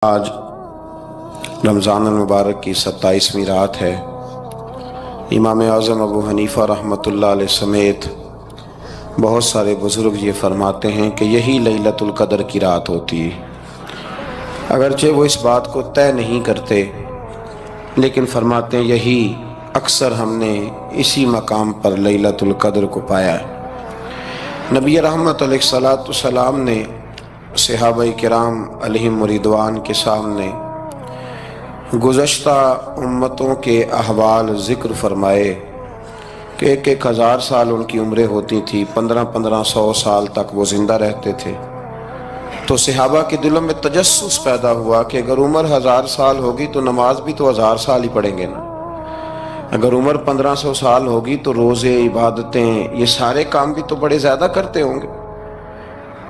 آج رمضان المبارک کی 27ویں رات ہے۔ امام اعظم ابو حنیفہ رحمۃ اللہ علیہ سمیت بہت سارے بزرگ یہ فرماتے ہیں کہ یہی لیلۃ القدر کی رات ہوتی ہے۔ اگرچہ وہ اس بات کو طے نہیں کرتے، لیکن فرماتے ہیں یہی اکثر ہم نے اسی مقام پر لیلۃ القدر کو پایا ہے۔ نبی رحمت علیہ الصلوۃ والسلام نے صحابہ کرام علیہم رضوان کے سامنے گزشتہ امتوں کے احوال ذکر فرمائے کہ 1000 سال ان کی عمریں ہوتی تھی، 1500 سال تک وہ زندہ رہتے تھے۔ تو صحابہ کے دلوں میں تجسس پیدا ہوا کہ اگر عمر 1000 سال ہوگی تو نماز بھی تو 1000 سال ہی پڑھیں گے نا، اگر عمر 1500 سال ہوگی تو روزے، عبادتیں، یہ سارے کام بھی تو بڑے زیادہ کرتے ہوں گے۔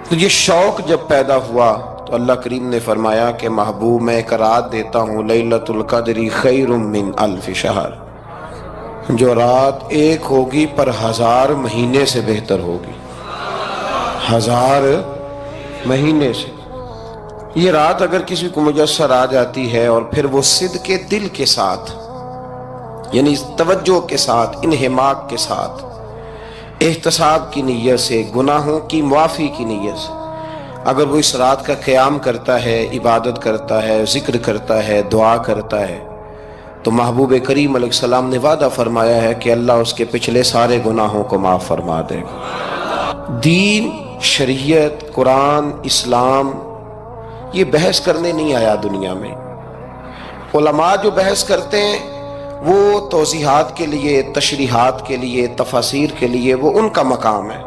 تو یہ شوق جب پیدا ہوا تو اللہ کریم نے فرمایا کہ محبوب میں ایک رات دیتا ہوں، لیلۃ القدر خیر من الف شہر، جو رات ایک ہوگی پر 1000 مہینے سے بہتر ہوگی، 1000 مہینے سے۔ یہ رات اگر کسی کو میسر آ جاتی ہے اور پھر وہ صدق دل کے ساتھ، یعنی توجہ کے ساتھ، انہماک کے ساتھ، احتساب کی نیت سے، گناہوں کی معافی کی نیت سے اگر وہ اس رات کا قیام کرتا ہے، عبادت کرتا ہے، ذکر کرتا ہے، دعا کرتا ہے، تو محبوب کریم علیہ السلام نے وعدہ فرمایا ہے کہ اللہ اس کے پچھلے سارے گناہوں کو معاف فرما دے گا۔ دین، شریعت، قرآن، اسلام یہ بحث کرنے نہیں آیا دنیا میں۔ علماء جو بحث کرتے ہیں وہ توضیحات کے لیے، تشریحات کے لیے، تفاسیر کے لیے، وہ ان کا مقام ہے،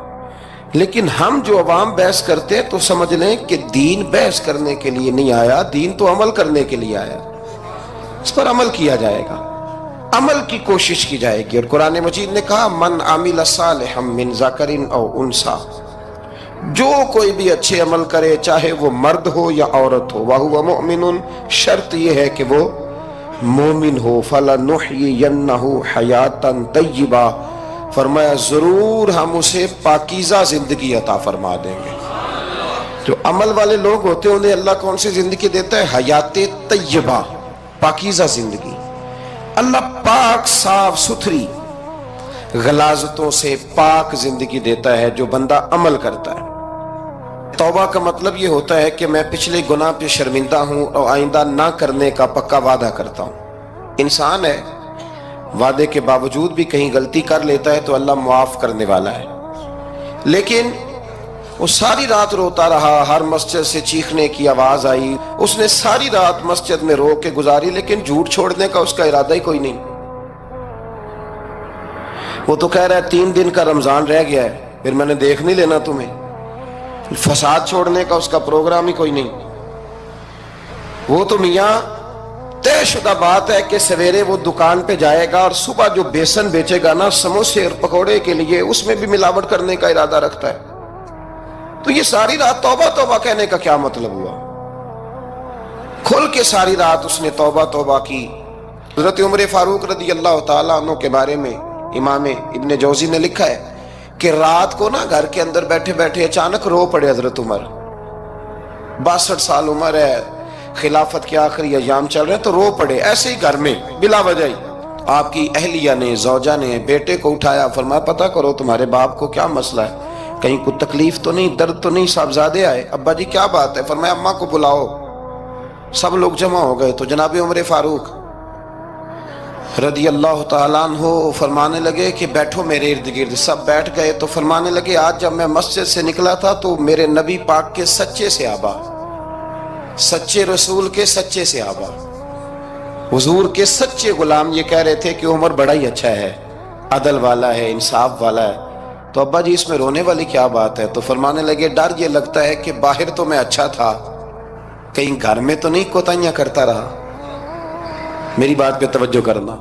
لیکن ہم جو عوام بحث کرتے ہیں تو سمجھ لیں کہ دین بحث کرنے کے لیے نہیں آیا، دین تو عمل کرنے کے لیے آیا، اس پر عمل کیا جائے گا، عمل کی کوشش کی جائے گی۔ اور قرآن مجید نے کہا من عمل صالحا من ذکر او انثی، جو کوئی بھی اچھے عمل کرے چاہے وہ مرد ہو یا عورت ہو، وَهُوَ مُؤْمِنٌ، شرط یہ ہے کہ وہ مومن ہو، فَلَنُحْيِيَنَّهُ حَيَاتًا طَيِّبَةً، فرمایا ضرور ہم اسے پاکیزہ زندگی عطا فرما دیں گے۔ جو عمل والے لوگ ہوتے ہیں انہیں اللہ کون سی زندگی دیتا ہے؟ حیات طیبہ، پاکیزہ زندگی۔ اللہ پاک، صاف ستھری، غلاظتوں سے پاک زندگی دیتا ہے جو بندہ عمل کرتا ہے۔ توبہ کا مطلب یہ ہوتا ہے کہ میں پچھلے گناہ پہ شرمندہ ہوں اور آئندہ نہ کرنے کا پکا وعدہ کرتا ہوں۔ انسان ہے، وعدے کے باوجود بھی کہیں غلطی کر لیتا ہے تو اللہ معاف کرنے والا ہے، لیکن وہ ساری رات روتا رہا، ہر مسجد سے چیخنے کی آواز آئی، اس نے ساری رات مسجد میں رو کے گزاری، لیکن جھوٹ چھوڑنے کا اس کا ارادہ ہی کوئی نہیں۔ وہ تو کہہ رہا ہے 3 دن کا رمضان رہ گیا ہے، پھر میں نے دیکھ نہیں لینا تمہیں۔ فساد چھوڑنے کا اس کا پروگرام ہی کوئی نہیں۔ وہ تو میاں طے شدہ بات ہے کہ سویرے وہ دکان پہ جائے گا اور صبح جو بیسن بیچے گا نا سموسے اور پکوڑے کے لیے، اس میں بھی ملاوٹ کرنے کا ارادہ رکھتا ہے۔ تو یہ ساری رات توبہ توبہ کہنے کا کیا مطلب ہوا؟ کھل کے ساری رات اس نے توبہ توبہ کی۔ حضرت عمر فاروق رضی اللہ تعالیٰ عنہ کے بارے میں امام ابن جوزی نے لکھا ہے کہ رات کو نا گھر کے اندر بیٹھے بیٹھے اچانک رو پڑے حضرت عمر، 62 سال عمر ہے، خلافت کے آخری ایام چل رہے ہیں، تو رو پڑے ایسے ہی گھر میں بلا وجہ ہی۔ آپ کی اہلیہ نے، زوجہ نے بیٹے کو اٹھایا، فرمایا پتہ کرو تمہارے باپ کو کیا مسئلہ ہے، کہیں کوئی تکلیف تو نہیں، درد تو نہیں، صاحبزادے آئے؟ ابا جی کیا بات ہے؟ فرمایا اماں کو بلاؤ۔ سب لوگ جمع ہو گئے تو جناب عمر فاروق رضی اللہ تعالیٰ عنہ فرمانے لگے کہ بیٹھو میرے ارد گرد۔ سب بیٹھ گئے تو فرمانے لگے آج جب میں مسجد سے نکلا تھا تو میرے نبی پاک کے سچے صحابہ، سچے رسول کے سچے صحابہ، حضور کے سچے غلام یہ کہہ رہے تھے کہ عمر بڑا ہی اچھا ہے، عدل والا ہے، انصاف والا ہے۔ تو ابا جی اس میں رونے والی کیا بات ہے؟ تو فرمانے لگے ڈر یہ لگتا ہے کہ باہر تو میں اچھا تھا، کہیں گھر میں تو نہیں کوتاہیاں کرتا رہا۔ میری بات پہ توجہ کرنا،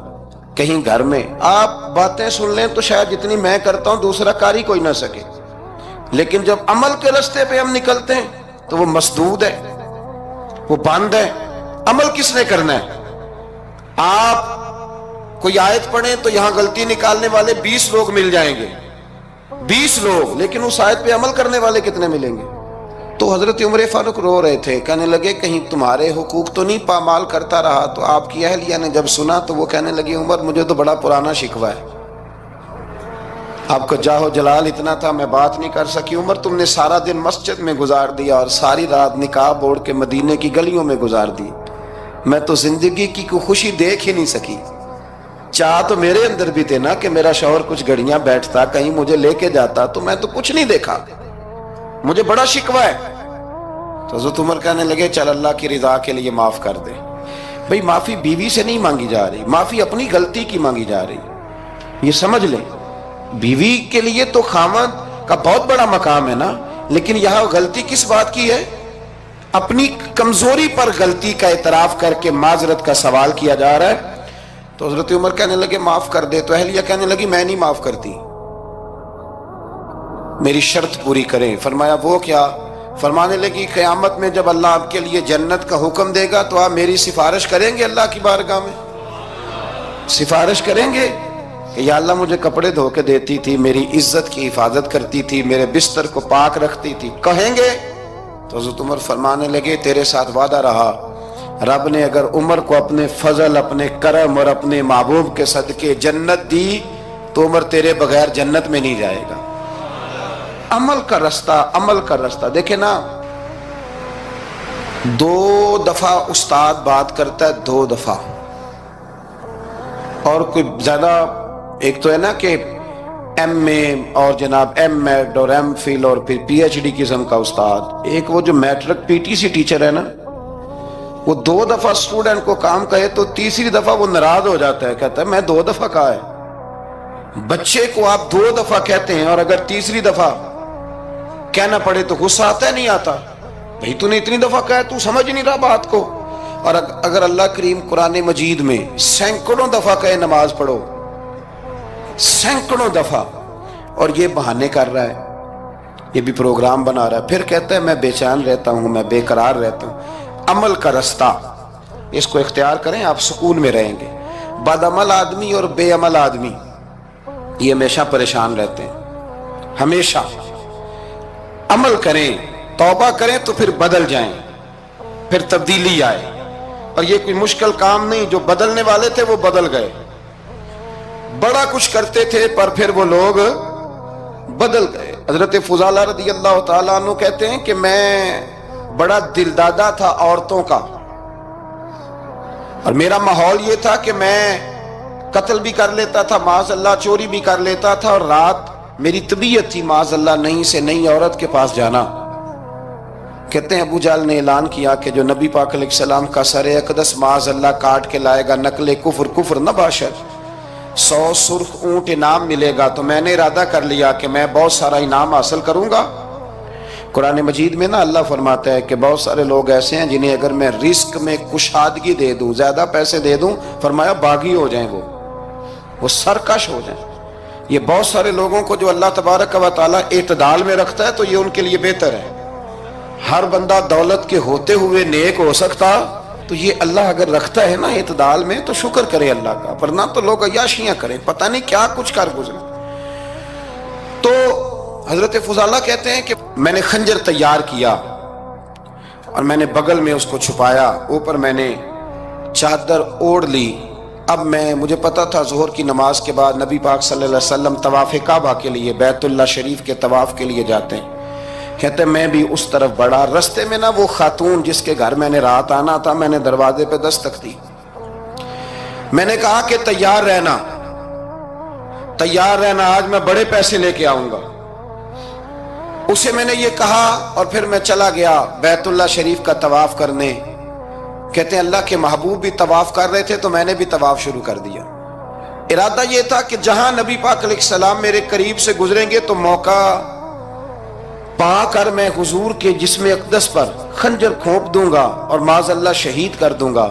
کہیں گھر میں آپ باتیں سن لیں تو شاید جتنی میں کرتا ہوں دوسرا کر ہی کوئی نہ سکے، لیکن جب عمل کے راستے پہ ہم نکلتے ہیں تو وہ مسدود ہے، وہ بند ہے۔ عمل کس نے کرنا ہے؟ آپ کوئی آیت پڑھیں تو یہاں غلطی نکالنے والے 20 لوگ مل جائیں گے، 20 لوگ، لیکن اس آیت پہ عمل کرنے والے کتنے ملیں گے؟ تو حضرت عمر فاروق رو رہے تھے، کہنے لگے کہیں تمہارے حقوق تو نہیں پامال کرتا رہا؟ تو آپ کی اہلیہ نے جب سنا تو وہ کہنے لگی عمر مجھے تو بڑا پرانا شکوہ ہے، آپ کا جاہ و جلال اتنا تھا میں بات نہیں کر سکی۔ عمر تم نے سارا دن مسجد میں گزار دیا اور ساری رات نقاب اوڑھ کے مدینے کی گلیوں میں گزار دی، میں تو زندگی کی کوئی خوشی دیکھ ہی نہیں سکی۔ چاہ تو میرے اندر بھی تھے نا کہ میرا شوہر کچھ گھڑیاں بیٹھتا، کہیں مجھے لے کے جاتا، تو میں تو کچھ نہیں دیکھا، مجھے بڑا شکوہ ہے۔ تو حضرت عمر کہنے لگے چل اللہ کی رضا کے لیے معاف کر دے۔ بھئی معافی بیوی سے نہیں مانگی جا رہی، معافی اپنی غلطی کی مانگی جا رہی، یہ سمجھ لیں۔ بیوی کے لیے تو خاوند کا بہت بڑا مقام ہے نا، لیکن یہاں غلطی کس بات کی ہے؟ اپنی کمزوری پر غلطی کا اعتراف کر کے معذرت کا سوال کیا جا رہا ہے۔ تو حضرت عمر کہنے لگے معاف کر دے، تو اہلیہ کہنے لگی میں نہیں معاف کرتی، میری شرط پوری کریں۔ فرمایا وہ کیا؟ فرمانے لگی قیامت میں جب اللہ آپ کے لیے جنت کا حکم دے گا تو آپ میری سفارش کریں گے اللہ کی بارگاہ میں؟ سفارش کریں گے کہ یا اللہ مجھے کپڑے دھو کے دیتی تھی، میری عزت کی حفاظت کرتی تھی، میرے بستر کو پاک رکھتی تھی، کہیں گے؟ تو حضرت عمر فرمانے لگے تیرے ساتھ وعدہ رہا، رب نے اگر عمر کو اپنے فضل، اپنے کرم اور اپنے محبوب کے صدقے جنت دی تو عمر تیرے بغیر جنت میں نہیں جائے گا۔ عمل کا رستہ، عمل کا رستہ دیکھیں نا، 2 دفعہ استاد بات کرتا ہے، 2 دفعہ، اور کوئی زیادہ، ایک تو ہے نا کہ ایم اے اور جناب ایم ایڈ اور ایم فل اور پھر پی ایچ ڈی قسم کا استاد، ایک وہ جو matric P T C teacher ہے نا، وہ 2 دفعہ اسٹوڈنٹ کو کام کہے تو تیسری دفعہ وہ ناراض ہو جاتا ہے، کہتا ہے میں 2 دفعہ کہا ہے۔ بچے کو آپ 2 دفعہ کہتے ہیں اور اگر تیسری دفعہ کہنا پڑے تو غصہ آتا ہے نہیں آتا؟ بھئی تو نے اتنی دفعہ کہا ہے، تو سمجھ نہیں رہا بات کو۔ اور اگر اللہ کریم قرآن مجید میں سینکڑوں دفعہ کہے نماز پڑھو، سینکڑوں دفعہ، اور یہ بہانے کر رہا ہے، یہ بھی پروگرام بنا رہا ہے، پھر کہتا ہے میں بے چین رہتا ہوں، میں بے قرار رہتا ہوں۔ عمل کا رستہ اس کو اختیار کریں، آپ سکون میں رہیں گے۔ بد عمل آدمی اور بے عمل آدمی یہ ہمیشہ پریشان رہتے ہیں، ہمیشہ۔ عمل کریں، توبہ کریں تو پھر بدل جائیں، پھر تبدیلی آئے، اور یہ کوئی مشکل کام نہیں، جو بدلنے والے تھے وہ بدل گئے، بڑا کچھ کرتے تھے پر پھر وہ لوگ بدل گئے۔ حضرت فضالہ رضی اللہ تعالیٰ عنہ کہتے ہیں کہ میں بڑا دلدادہ تھا عورتوں کا، اور میرا ماحول یہ تھا کہ میں قتل بھی کر لیتا تھا، معاذ اللہ چوری بھی کر لیتا تھا، اور رات میری طبیعت تھی معاذ اللہ نہیں سے نئی عورت کے پاس جانا۔ کہتے ہیں ابو جہل نے اعلان کیا کہ جو نبی پاک علیہ السلام کا سر اقدس معاذ اللہ کاٹ کے لائے گا نقل کفر، کفر نہ باشد، 100 سرخ اونٹ انعام ملے گا۔ تو میں نے ارادہ کر لیا کہ میں بہت سارا انعام حاصل کروں گا۔ قرآن مجید میں نا اللہ فرماتا ہے کہ بہت سارے لوگ ایسے ہیں جنہیں اگر میں رزق میں کشادگی دے دوں، زیادہ پیسے دے دوں، فرمایا باغی ہو جائیں، وہ سرکش ہو جائیں۔ یہ بہت سارے لوگوں کو جو اللہ تبارک و تعالیٰ اعتدال میں رکھتا ہے تو یہ ان کے لیے بہتر ہے۔ ہر بندہ دولت کے ہوتے ہوئے نیک ہو سکتا، تو یہ اللہ اگر رکھتا ہے نا اعتدال میں تو شکر کرے اللہ کا، ورنہ تو لوگ عیاشیاں کریں، پتہ نہیں کیا کچھ کر گزرے۔ تو حضرت فضالہ کہتے ہیں کہ میں نے خنجر تیار کیا اور میں نے بغل میں اس کو چھپایا، اوپر میں نے چادر اوڑھ لی۔ اب مجھے پتا تھا ظہر کی نماز کے بعد نبی پاک صلی اللہ علیہ وسلم طواف کعبہ کے لیے، بیت اللہ شریف کے طواف کے لیے جاتے ہیں۔ کہتے میں بھی اس طرف بڑھا، رستے میں نا وہ خاتون جس کے گھر میں نے رات آنا تھا، میں نے دروازے پہ دستک دی، میں نے کہا کہ تیار رہنا، تیار رہنا، آج میں بڑے پیسے لے کے آؤں گا۔ اسے میں نے یہ کہا اور پھر میں چلا گیا بیت اللہ شریف کا طواف کرنے۔ کہتے ہیں اللہ کے محبوب بھی طواف کر رہے تھے تو میں نے بھی طواف شروع کر دیا۔ ارادہ یہ تھا کہ جہاں نبی پاک علیہ السلام میرے قریب سے گزریں گے تو موقع پا کر میں حضور کے جسم اقدس پر خنجر کھونپ دوں گا اور معاذ اللہ شہید کر دوں گا۔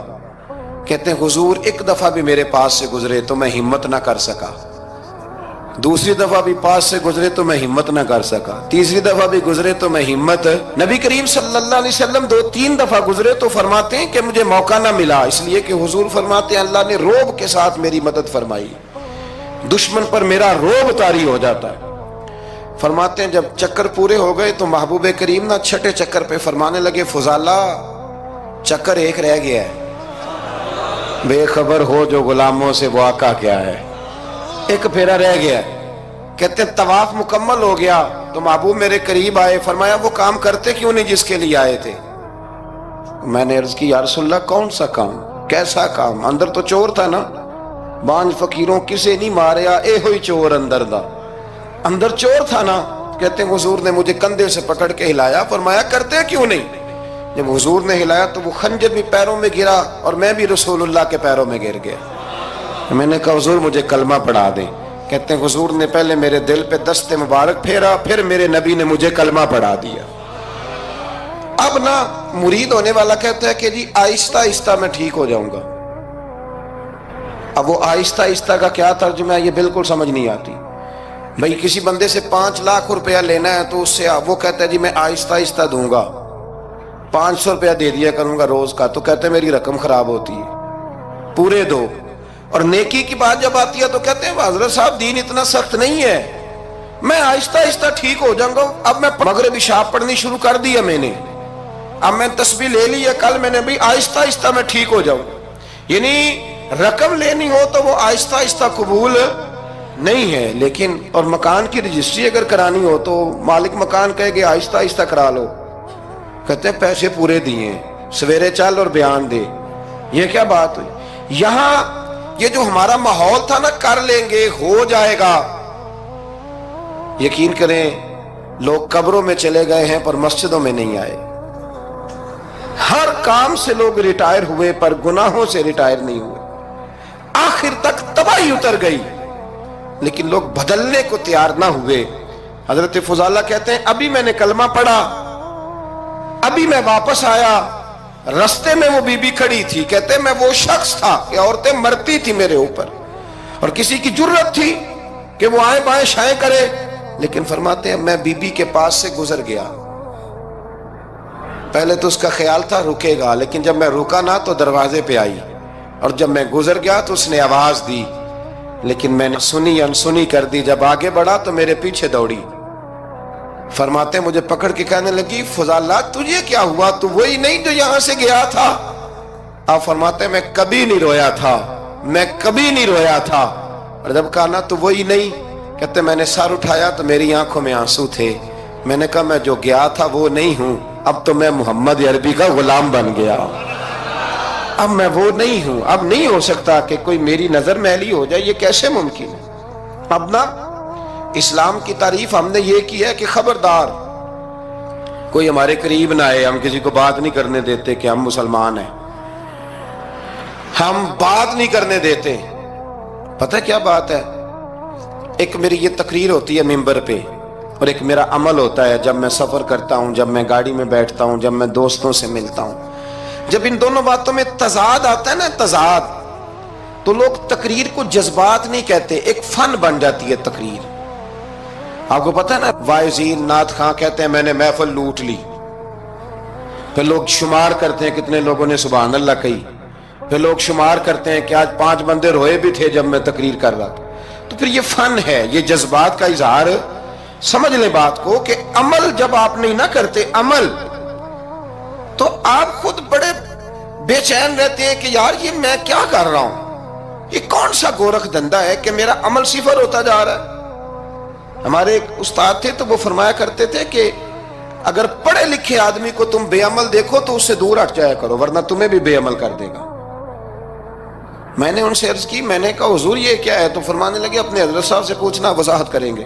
کہتے ہیں حضور ایک دفعہ بھی میرے پاس سے گزرے تو میں ہمت نہ کر سکا، دوسری دفعہ بھی پاس سے گزرے تو میں ہمت نہ کر سکا، تیسری دفعہ بھی گزرے تو میں ہمت، نبی کریم صلی اللہ علیہ وسلم 2-3 دفعہ گزرے تو فرماتے ہیں کہ مجھے موقع نہ ملا، اس لیے کہ حضور فرماتے ہیں اللہ نے روب کے ساتھ میری مدد فرمائی، دشمن پر میرا روب طاری ہو جاتا ہے۔ فرماتے ہیں جب چکر پورے ہو گئے تو محبوب کریم نہ چھٹے چکر پہ فرمانے لگے فضالہ چکر ایک رہ گیا ہے، بے خبر ہو جو غلاموں سے وہ آقا کیا ہے، ایک پھیرا رہ گیا ہے۔ کہتے ہیں طواف مکمل ہو گیا تو محبوب میرے قریب آئے، فرمایا وہ کام کرتے کیوں نہیں جس کے لیے آئے تھے؟ میں نے عرض کی یا رسول اللہ کون سا کام، کیسا کام؟ اندر تو چور تھا نا، بانج فقیروں کسے نہیں ماریا، اے ہوئی چور اندر دا، اندر چور تھا نا۔ کہتے ہیں حضور نے مجھے کندھے سے پکڑ کے ہلایا، فرمایا کرتے کیوں نہیں؟ جب حضور نے ہلایا تو وہ خنجر بھی پیروں میں گرا اور میں بھی رسول اللہ کے پیروں میں گر گیا۔ میں نے کہا حضور مجھے کلمہ پڑھا دیں۔ کہتے ہیں حضور نے پہلے میرے دل پہ دست مبارک پھیرا، پھر میرے نبی نے مجھے کلمہ پڑھا دیا۔ اب نا مرید ہونے والا کہتا ہے کہ جی آہستہ آہستہ میں ٹھیک ہو جاؤں گا۔ اب وہ آہستہ آہستہ کا کیا ترجمہ ہے یہ بالکل سمجھ نہیں آتی۔ بھئی کسی بندے سے 5 لاکھ روپیہ لینا ہے تو اس سے وہ کہتا ہے جی میں آہستہ آہستہ دوں گا، 500 روپیہ دے دیا کروں گا روز کا، تو کہتے ہیں میری رقم خراب ہوتی ہے، پورے دو۔ اور نیکی کی بات جب آتی ہے تو کہتے ہیں حضرت صاحب دین اتنا سخت نہیں ہے، میں آہستہ آہستہ ٹھیک ہو جاؤں گا۔ اب میں مغربی شاب پڑھنی شروع کر دیا میں نے، اب میں تسبیح لے لی ہے کل میں نے، بھی آہستہ آہستہ میں ٹھیک ہو جاؤں۔ یعنی رقم لینی ہو تو وہ آہستہ آہستہ قبول نہیں ہے، لیکن اور مکان کی رجسٹری اگر کرانی ہو تو مالک مکان کہے کہ آہستہ آہستہ کرا لو، کہتے ہیں پیسے پورے دیے، سویرے چل اور بیان دے۔ یہ کیا بات ہوئی؟ یہاں یہ جو ہمارا ماحول تھا نا کر لیں گے ہو جائے گا، یقین کریں لوگ قبروں میں چلے گئے ہیں پر مسجدوں میں نہیں آئے۔ ہر کام سے لوگ ریٹائر ہوئے پر گناہوں سے ریٹائر نہیں ہوئے، آخر تک تباہی اتر گئی لیکن لوگ بدلنے کو تیار نہ ہوئے۔ حضرت فضالہ کہتے ہیں ابھی میں نے کلمہ پڑھا، ابھی میں واپس آیا، رستے میں وہ بی بی کھڑی تھی، کہتے ہیں میں وہ شخص تھا کہ عورتیں مرتی تھی میرے اوپر اور کسی کی جرت تھی کہ وہ آئیں بائیں شائیں کرے، لیکن فرماتے ہیں میں بی بی کے پاس سے گزر گیا۔ پہلے تو اس کا خیال تھا رکے گا، لیکن جب میں رکا نہ تو دروازے پہ آئی، اور جب میں گزر گیا تو اس نے آواز دی، لیکن میں نے سنی انسنی کر دی، جب آگے بڑھا تو میرے پیچھے دوڑی۔ فرماتے ہیں مجھے پکڑ کے کہنے لگی فضالہ تجھے کیا ہوا، تو وہی نہیں جو یہاں سے گیا تھا؟ آپ فرماتے ہیں میں کبھی نہیں رویا تھا، میں کبھی نہیں رویا تھا۔ اور جب کہا نا تو وہی نہیں، کہتے میں نے سر اٹھایا تو میری آنکھوں میں آنسو تھے، میں نے کہا میں جو گیا تھا وہ نہیں ہوں، اب تو میں محمد عربی کا غلام بن گیا، اب میں وہ نہیں ہوں، اب نہیں ہو سکتا کہ کوئی میری نظر میلی ہو جائے، یہ کیسے ممکن ہے؟ اب نا اسلام کی تعریف ہم نے یہ کی ہے کہ خبردار کوئی ہمارے قریب نہ آئے، ہم کسی کو بات نہیں کرنے دیتے کہ ہم مسلمان ہیں، ہم بات نہیں کرنے دیتے۔ پتہ کیا بات ہے، ایک میری یہ تقریر ہوتی ہے ممبر پہ، اور ایک میرا عمل ہوتا ہے جب میں سفر کرتا ہوں، جب میں گاڑی میں بیٹھتا ہوں، جب میں دوستوں سے ملتا ہوں۔ جب ان دونوں باتوں میں تضاد آتا ہے نا، تضاد، تو لوگ تقریر کو جذبات نہیں کہتے، ایک فن بن جاتی ہے تقریر۔ آپ کو پتہ ہے نا وائزین نعت خواں کہتے ہیں میں نے محفل لوٹ لی، پھر لوگ شمار کرتے ہیں کتنے لوگوں نے سبحان اللہ کہی، پھر لوگ شمار کرتے ہیں کہ آج 5 بندے روئے بھی تھے جب میں تقریر کر رہا تھا۔ تو پھر یہ فن ہے، یہ جذبات کا اظہار۔ سمجھ لیں بات کو کہ عمل جب آپ نہیں نہ کرتے عمل، تو آپ خود بڑے بے چین رہتے ہیں کہ یار یہ میں کیا کر رہا ہوں، یہ کون سا گورکھ دھندا ہے کہ میرا عمل صفر ہوتا جا رہا ہے۔ ہمارے ایک استاد تھے تو وہ فرمایا کرتے تھے کہ اگر پڑھے لکھے آدمی کو تم بے عمل دیکھو تو اس سے دور ہٹ جایا کرو ورنہ تمہیں بھی بے عمل کر دے گا۔ میں نے ان سے عرض کی، میں نے کہا حضور یہ کیا ہے؟ تو فرمانے لگے اپنے حضرت صاحب سے پوچھنا، وضاحت کریں گے۔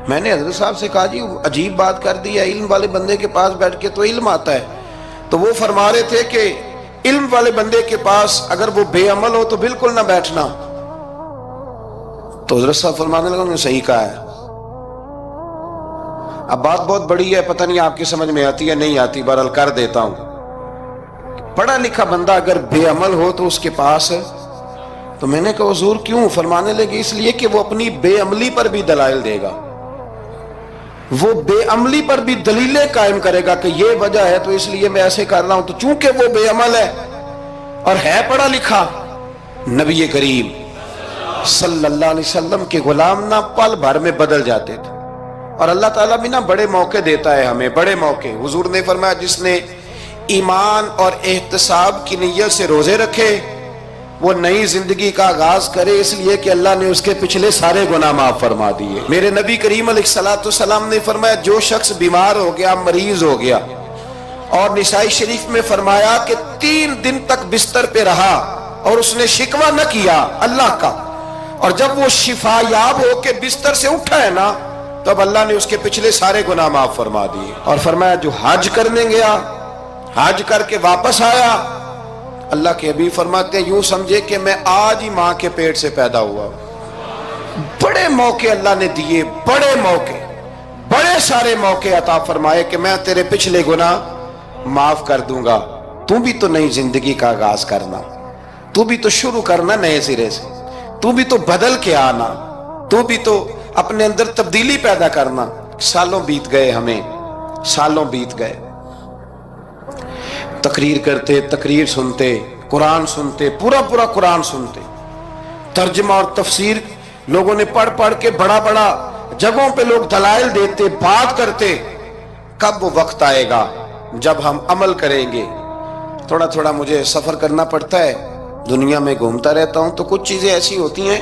میں نے حضرت صاحب سے کہا جی عجیب بات کر دی ہے، علم والے بندے کے پاس بیٹھ کے تو علم آتا ہے۔ تو وہ فرما رہے تھے کہ علم والے بندے کے پاس اگر وہ بے عمل ہو تو بالکل نہ بیٹھنا۔ تو حضرت صاحب فرمانے لگا انہوں نے صحیح کہا ہے۔ اب بات بہت بڑی ہے، پتہ نہیں آپ کی سمجھ میں آتی ہے نہیں آتی، بہرحال کر دیتا ہوں۔ پڑھا لکھا بندہ اگر بے عمل ہو تو اس کے پاس، تو میں نے کہا حضور کیوں؟ فرمانے لگے اس لیے کہ وہ اپنی بے عملی پر بھی دلائل دے گا، وہ بے عملی پر بھی دلیلیں قائم کرے گا کہ یہ وجہ ہے تو اس لیے میں ایسے کر رہا ہوں۔ تو چونکہ وہ بے عمل ہے اور ہے پڑھا لکھا، نبی کریم صلی اللہ علیہ وسلم کے غلام نہ پل بھر میں بدل جاتے تھے۔ اور اللہ تعالیٰ بھی نا بڑے موقع دیتا ہے ہمیں، بڑے موقع۔ حضور نے فرمایا جس نے ایمان اور احتساب کی نیت سے روزے رکھے وہ نئی زندگی کا آغاز کرے، اس لیے کہ اللہ نے اس کے پچھلے سارے گناہ معاف فرما دیے۔ میرے نبی کریم علیہ السلام نے فرمایا جو شخص بیمار ہو گیا، مریض ہو گیا، اور نسائی شریف میں فرمایا کہ 3 دن تک بستر پہ رہا اور اس نے شکوہ نہ کیا اللہ کا، اور جب وہ شفا یاب ہو کے بستر سے اٹھا ہے نا، تب اللہ نے اس کے پچھلے سارے گناہ معاف فرما دیے۔ اور فرمایا جو حج کرنے گیا، حج کر کے واپس آیا، اللہ کے حبیب فرماتے ہیں یوں سمجھے کہ میں آج ہی ماں کے پیٹ سے پیدا ہوا۔ بڑے موقع اللہ نے دیے، بڑے موقع، بڑے سارے موقع عطا فرمائے کہ میں تیرے پچھلے گناہ معاف کر دوں گا، تو بھی تو نئی زندگی کا آغاز کرنا، تو بھی تو شروع کرنا نئے سرے سے، تو بھی تو بدل کے آنا، تو بھی تو اپنے اندر تبدیلی پیدا کرنا۔ سالوں بیت گئے، ہمیں سالوں بیت گئے، تقریر کرتے، تقریر سنتے، قرآن سنتے، پورا قرآن سنتے، ترجمہ اور تفسیر لوگوں نے پڑھ پڑھ کے بڑا جگہوں پہ لوگ دلائل دیتے، بات کرتے۔ کب وہ وقت آئے گا جب ہم عمل کریں گے؟ تھوڑا مجھے سفر کرنا پڑتا ہے، دنیا میں گھومتا رہتا ہوں، تو کچھ چیزیں ایسی ہوتی ہیں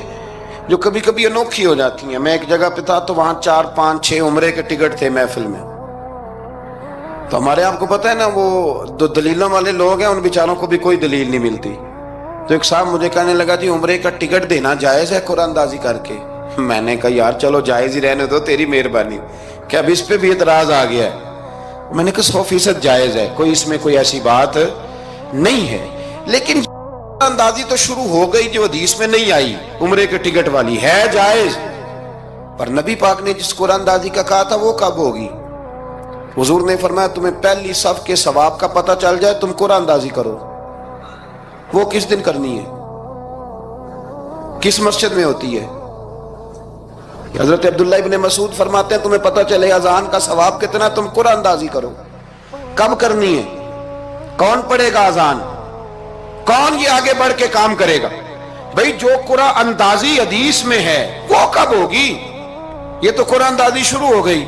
جو کبھی کبھی انوکھی ہو جاتی ہیں۔ میں ایک جگہ پہ تھا تو وہاں 4 5 6 عمرے کے ٹکٹ تھے محفل میں، تو ہمارے آپ کو پتہ ہے نا وہ جو دلیلوں والے لوگ ہیں ان بیچاروں کو بھی کوئی دلیل نہیں ملتی۔ تو ایک صاحب مجھے کہنے لگا جی عمرے کا ٹکٹ دینا جائز ہے قرآن اندازی کر کے؟ میں نے کہا یار چلو جائز ہی رہنے دو، تیری مہربانی، کہ اب اس پہ بھی اعتراض آ گیا ہے۔ میں نے کہا 100% جائز ہے، کوئی اس میں کوئی ایسی بات نہیں ہے، لیکن اندازی تو شروع ہو گئی جو حدیث میں نہیں آئی، عمرے کے ٹکٹ والی ہے جائز، پر نبی پاک نے جس قرآن اندازی کا کہا تھا وہ کب ہوگی؟ حضور نے فرمایا تمہیں پہلی صف کے ثواب کا پتہ چل جائے تم قرآن اندازی کرو۔ وہ کس دن کرنی ہے؟ کس مسجد میں ہوتی ہے؟ حضرت عبداللہ ابن مسعود فرماتے ہیں تمہیں پتہ چلے اذان کا ثواب کتنا، تم قرآن اندازی کرو۔ کب کرنی ہے؟ کون پڑھے گا اذان؟ کون یہ آگے بڑھ کے کام کرے گا؟ بھئی جو قرآن اندازی حدیث میں ہے وہ کب ہوگی؟ یہ تو قرآن اندازی شروع ہو گئی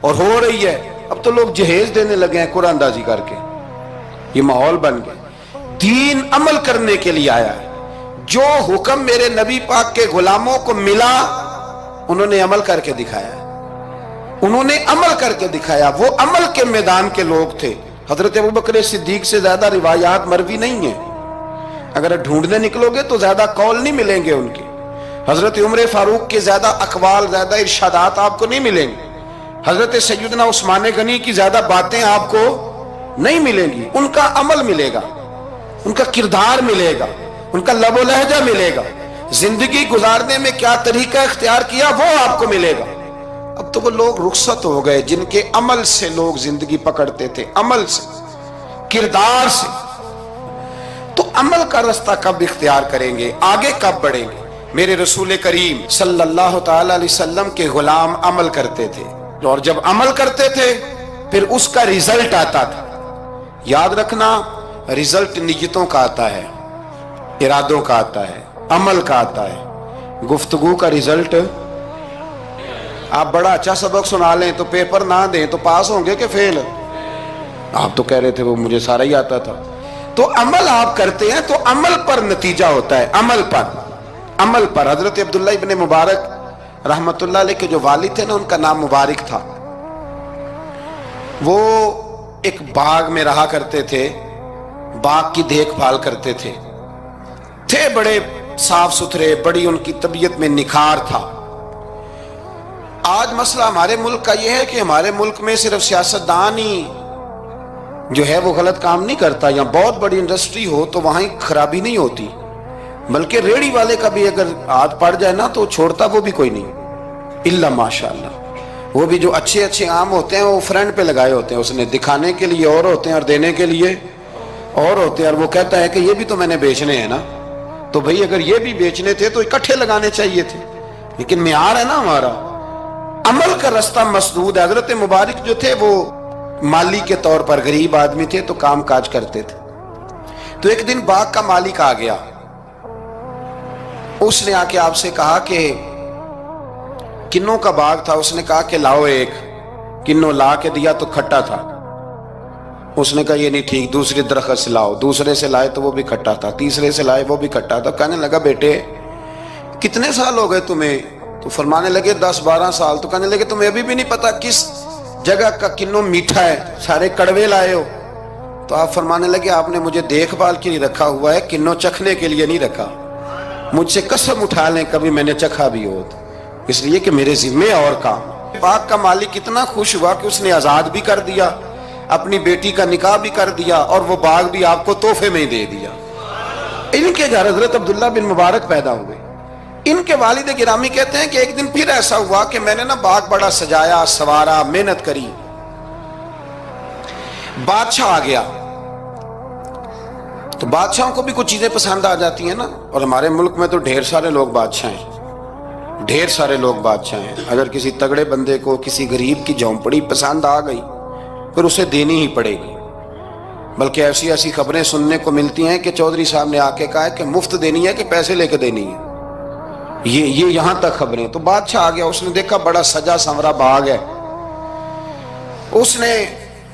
اور ہو رہی ہے، اب تو لوگ جہیز دینے لگے ہیں قرآن اندازی کر کے، یہ ماحول بن گیا۔ دین عمل کرنے کے لیے آیا ہے، جو حکم میرے نبی پاک کے غلاموں کو ملا انہوں نے عمل کر کے دکھایا، انہوں نے عمل کر کے دکھایا، وہ عمل کے میدان کے لوگ تھے۔ حضرت ابوبکر صدیق سے زیادہ روایات مروی نہیں ہیں، اگر ڈھونڈنے نکلو گے تو زیادہ قول نہیں ملیں گے ان کے۔ حضرت عمر فاروق کے زیادہ اقوال، زیادہ ارشادات آپ کو نہیں ملیں گے۔ حضرت سیدنا عثمان غنی کی زیادہ باتیں آپ کو نہیں ملیں گی، ان کا عمل ملے گا، ان کا کردار ملے گا، ان کا لب و لہجہ ملے گا، زندگی گزارنے میں کیا طریقہ اختیار کیا وہ آپ کو ملے گا۔ اب تو وہ لوگ رخصت ہو گئے جن کے عمل سے لوگ زندگی پکڑتے تھے، عمل سے، کردار سے۔ تو عمل کا رستہ کب اختیار کریں گے؟ آگے کب بڑھیں گے؟ میرے رسول کریم صلی اللہ تعالی علیہ وسلم کے غلام عمل کرتے تھے، اور جب عمل کرتے تھے پھر اس کا ریزلٹ آتا تھا۔ یاد رکھنا، ریزلٹ نیتوں کا آتا ہے، ارادوں کا آتا ہے، عمل کا آتا ہے۔ گفتگو کا ریزلٹ، آپ بڑا اچھا سبق سنا لیں تو پیپر نہ دیں تو پاس ہوں گے کہ فیل؟ آپ تو کہہ رہے تھے وہ مجھے سارا ہی آتا تھا۔ تو عمل آپ کرتے ہیں تو عمل پر نتیجہ ہوتا ہے، عمل پر، عمل پر۔ حضرت عبداللہ ابن مبارک رحمت اللہ علیہ کے جو والد تھے نا، ان کا نام مبارک تھا، وہ ایک باغ میں رہا کرتے تھے، باغ کی دیکھ بھال کرتے تھے بڑے صاف ستھرے، بڑی ان کی طبیعت میں نکھار تھا۔ آج مسئلہ ہمارے ملک کا یہ ہے کہ ہمارے ملک میں صرف سیاستدان ہی جو ہے وہ غلط کام نہیں کرتا، یا بہت بڑی انڈسٹری ہو تو وہاں ہی خرابی نہیں ہوتی، بلکہ ریڑی والے کا بھی اگر ہاتھ پڑ جائے نا تو چھوڑتا وہ بھی کوئی نہیں، الا ماشاءاللہ۔ وہ بھی جو اچھے اچھے آم ہوتے ہیں وہ فرنٹ پہ لگائے ہوتے ہیں، اس نے دکھانے کے لیے اور ہوتے ہیں اور دینے کے لیے اور ہوتے ہیں، اور وہ کہتا ہے کہ یہ بھی تو میں نے بیچنے ہیں نا، تو بھئی اگر یہ بھی بیچنے تھے تو اکٹھے لگانے چاہیے تھے، لیکن معیار ہے نا ہمارا، عمل کا رستہ مسدود ہے۔ حضرت مبارک جو تھے وہ مالی کے طور پر غریب آدمی تھے تو کام کاج کرتے تھے۔ تو ایک دن باغ کا مالک آ گیا، اس نے آ کے آپ سے کہا کہ کنوں کا باغ تھا، اس نے کہا کہ لاؤ ایک، کنوں لا کے دیا تو کھٹا تھا، اس نے کہا یہ نہیں ٹھیک، دوسری درخت سے لاؤ، دوسرے سے لائے تو وہ بھی کھٹا تھا، تیسرے سے لائے وہ بھی کھٹا تھا۔ کہنے لگا بیٹے کتنے سال ہو گئے تمہیں؟ تو فرمانے لگے 10-12 سال۔ تو کہنے لگے تمہیں ابھی بھی نہیں پتا کس جگہ کا کنوں میٹھا ہے، سارے کڑوے لائے ہو؟ تو آپ فرمانے لگے آپ نے مجھے دیکھ بھال کے لیے رکھا ہوا ہے، کنوں چکھنے کے لیے نہیں رکھا، مجھ سے قسم اٹھا لیں کبھی میں نے چکھا بھی ہو، اس لیے کہ میرے ذمے اور کام۔ باغ کا مالک اتنا خوش ہوا کہ اس نے آزاد بھی کر دیا، اپنی بیٹی کا نکاح بھی کر دیا، اور وہ باغ بھی آپ کو تحفے میں ہی دے دیا۔ ان کے گھر حضرت عبداللہ بن مبارک پیدا ہوئے۔ ان کے والد گرامی کہتے ہیں کہ ایک دن پھر ایسا ہوا کہ میں نے نا باغ بڑا سجایا، سوارا، محنت کری، بادشاہ آ گیا۔ تو بادشاہوں کو بھی کچھ چیزیں پسند آ جاتی ہیں نا، اور ہمارے ملک میں تو ڈھیر سارے لوگ بادشاہ ہیں، ڈھیر سارے لوگ بادشاہ ہیں۔ اگر کسی تگڑے بندے کو کسی غریب کی جھونپڑی پسند آ گئی پھر اسے دینی ہی پڑے گی، بلکہ ایسی ایسی خبریں سننے کو ملتی ہیں کہ چودھری صاحب نے آ کے کہا ہے کہ مفت دینی ہے کہ پیسے لے کے دینی ہے، یہ یہاں تک خبریں۔ تو بادشاہ آ گیا، اس نے دیکھا بڑا سجا سنورا باغ ہے، اس نے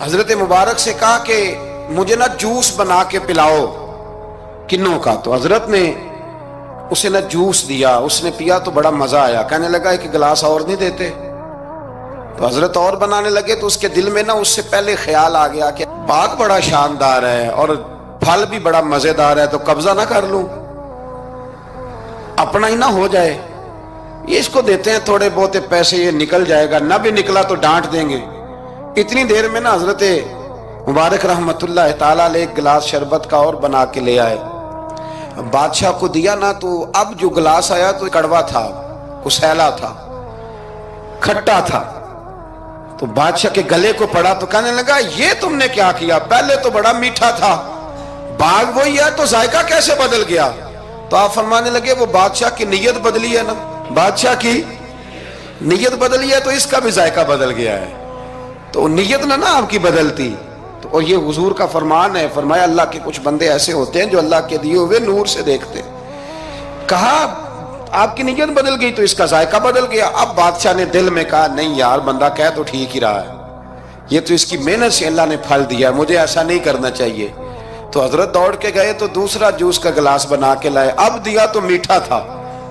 حضرت مبارک سے کہا کہ مجھے نا جوس بنا کے پلاؤ کنوں کا۔ تو حضرت نے اسے نا جوس دیا، اس نے پیا تو بڑا مزہ آیا، کہنے لگا ایک گلاس اور نہیں دیتے؟ تو حضرت اور بنانے لگے، تو اس کے دل میں نا اس سے پہلے خیال آ گیا کہ باغ بڑا شاندار ہے اور پھل بھی بڑا مزیدار ہے، تو قبضہ نہ کر لوں، اپنا ہی نہ ہو جائے، یہ اس کو دیتے ہیں تھوڑے بہت پیسے، یہ نکل جائے گا، نہ بھی نکلا تو ڈانٹ دیں گے۔ اتنی دیر میں نا حضرت مبارک رحمت اللہ تعالیٰ علیہ ایک گلاس شربت کا اور بنا کے لے آئے، بادشاہ کو دیا نا، تو اب جو گلاس آیا تو کڑوا تھا، کسیلا تھا، کھٹا تھا۔ تو بادشاہ کے گلے کو پڑا تو کہنے لگا یہ تم نے کیا کیا؟ پہلے تو بڑا میٹھا تھا، باغ وہی ہے تو ذائقہ کیسے بدل گیا؟ تو آپ فرمانے لگے وہ بادشاہ کی نیت بدلی ہے نا، بادشاہ کی نیت بدلی ہے تو اس کا بھی ذائقہ بدل گیا ہے، تو نیت نہ آپ کی بدلتی۔ تو اور یہ حضور کا فرمان ہے، فرمایا اللہ کے کچھ بندے ایسے ہوتے ہیں جو اللہ کے دیے ہوئے نور سے دیکھتے۔ کہا آپ کی نیت بدل گئی تو اس کا ذائقہ بدل گیا۔ اب بادشاہ نے دل میں کہا نہیں یار بندہ کہہ تو ٹھیک ہی رہا ہے، یہ تو اس کی محنت سے اللہ نے پھل دیا، مجھے ایسا نہیں کرنا چاہیے۔ تو حضرت دوڑ کے گئے تو دوسرا جوس کا گلاس بنا کے لائے، اب دیا تو میٹھا تھا،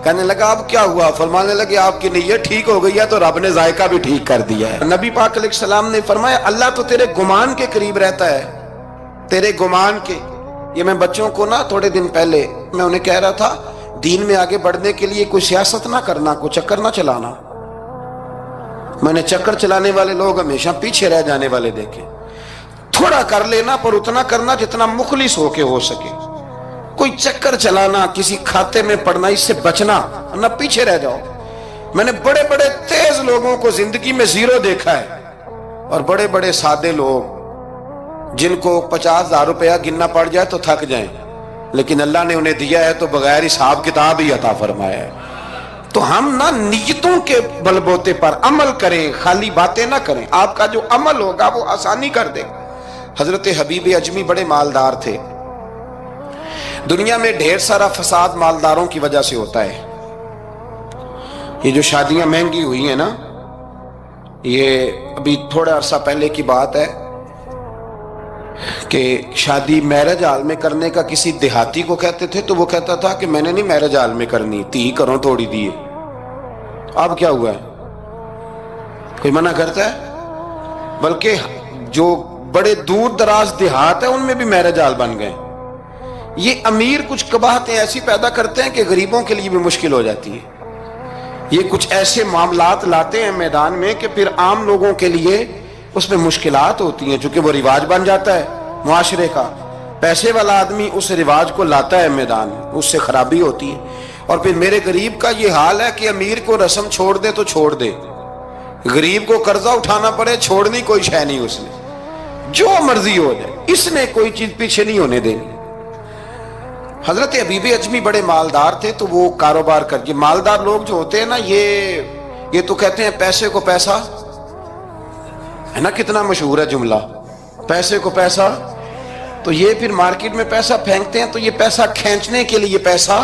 کہنے لگا اب کیا ہوا؟ فرمانے لگے آپ کی نیت ٹھیک ہو گئی ہے تو رب نے ذائقہ بھی ٹھیک کر دیا ہے۔ نبی پاک علیہ السلام نے فرمایا اللہ تو تیرے گمان کے قریب رہتا ہے، تیرے گمان کے۔ یہ میں بچوں کو نا تھوڑے دن پہلے میں انہیں کہہ رہا تھا دین میں آگے بڑھنے کے لیے کوئی سیاست نہ کرنا، کوئی چکر نہ چلانا۔ میں نے چکر چلانے والے لوگ ہمیشہ پیچھے رہ جانے والے دیکھے۔ تھوڑا کر لینا پر اتنا کرنا جتنا مخلص ہو کے ہو سکے، کوئی چکر چلانا، کسی کھاتے میں پڑنا، اس سے بچنا، نہ پیچھے رہ جاؤ۔ میں نے بڑے بڑے تیز لوگوں کو زندگی میں زیرو دیکھا ہے، اور بڑے بڑے سادے لوگ جن کو 50,000 روپیہ گننا پڑ جائے تو تھک جائیں، لیکن اللہ نے انہیں دیا ہے تو بغیر حساب کتاب ہی عطا فرمایا ہے۔ تو ہم نہ نیتوں کے بل بوتے پر عمل کریں، خالی باتیں نہ کریں، آپ کا جو عمل ہوگا وہ آسانی کر دے۔ حضرت حبیب اجمی بڑے مالدار تھے۔ دنیا میں ڈھیر سارا فساد مالداروں کی وجہ سے ہوتا ہے۔ یہ جو شادیاں مہنگی ہوئی ہیں نا، یہ ابھی تھوڑا عرصہ پہلے کی بات ہے کہ شادی میرج ہال میں کرنے کا کسی دیہاتی کو کہتے تھے تو وہ کہتا تھا کہ میں نے نہیں میرج ہال میں کرنی، تی کروں توڑی دیے۔ اب کیا ہوا ہے؟ کوئی منع کرتا ہے؟ بلکہ جو بڑے دور دراز دیہات ہیں ان میں بھی میرج ہال بن گئے۔ یہ امیر کچھ قباحتیں ایسی پیدا کرتے ہیں کہ غریبوں کے لیے بھی مشکل ہو جاتی ہے۔ یہ کچھ ایسے معاملات لاتے ہیں میدان میں کہ پھر عام لوگوں کے لیے اس میں مشکلات ہوتی ہیں، چونکہ وہ رواج بن جاتا ہے معاشرے کا۔ پیسے والا آدمی اس رواج کو لاتا ہے میدان، اس سے خرابی ہوتی ہے۔ اور پھر میرے غریب کا یہ حال ہے کہ امیر کو رسم چھوڑ دے تو چھوڑ دے، غریب کو قرضہ اٹھانا پڑے، چھوڑنی کوئی شے نہیں، اس نے جو مرضی ہو جائے، اس نے کوئی چیز پیچھے نہیں ہونے دینی۔ حضرت حبیب اجمی بڑے مالدار تھے تو وہ کاروبار کر کے، مالدار لوگ جو ہوتے ہیں نا یہ تو کہتے ہیں پیسے کو پیسہ ہے نا، کتنا مشہور ہے جملہ، پیسے کو پیسہ۔ تو یہ پھر مارکیٹ میں پیسہ پھینکتے ہیں تو یہ پیسہ کھینچنے کے لیے پیسہ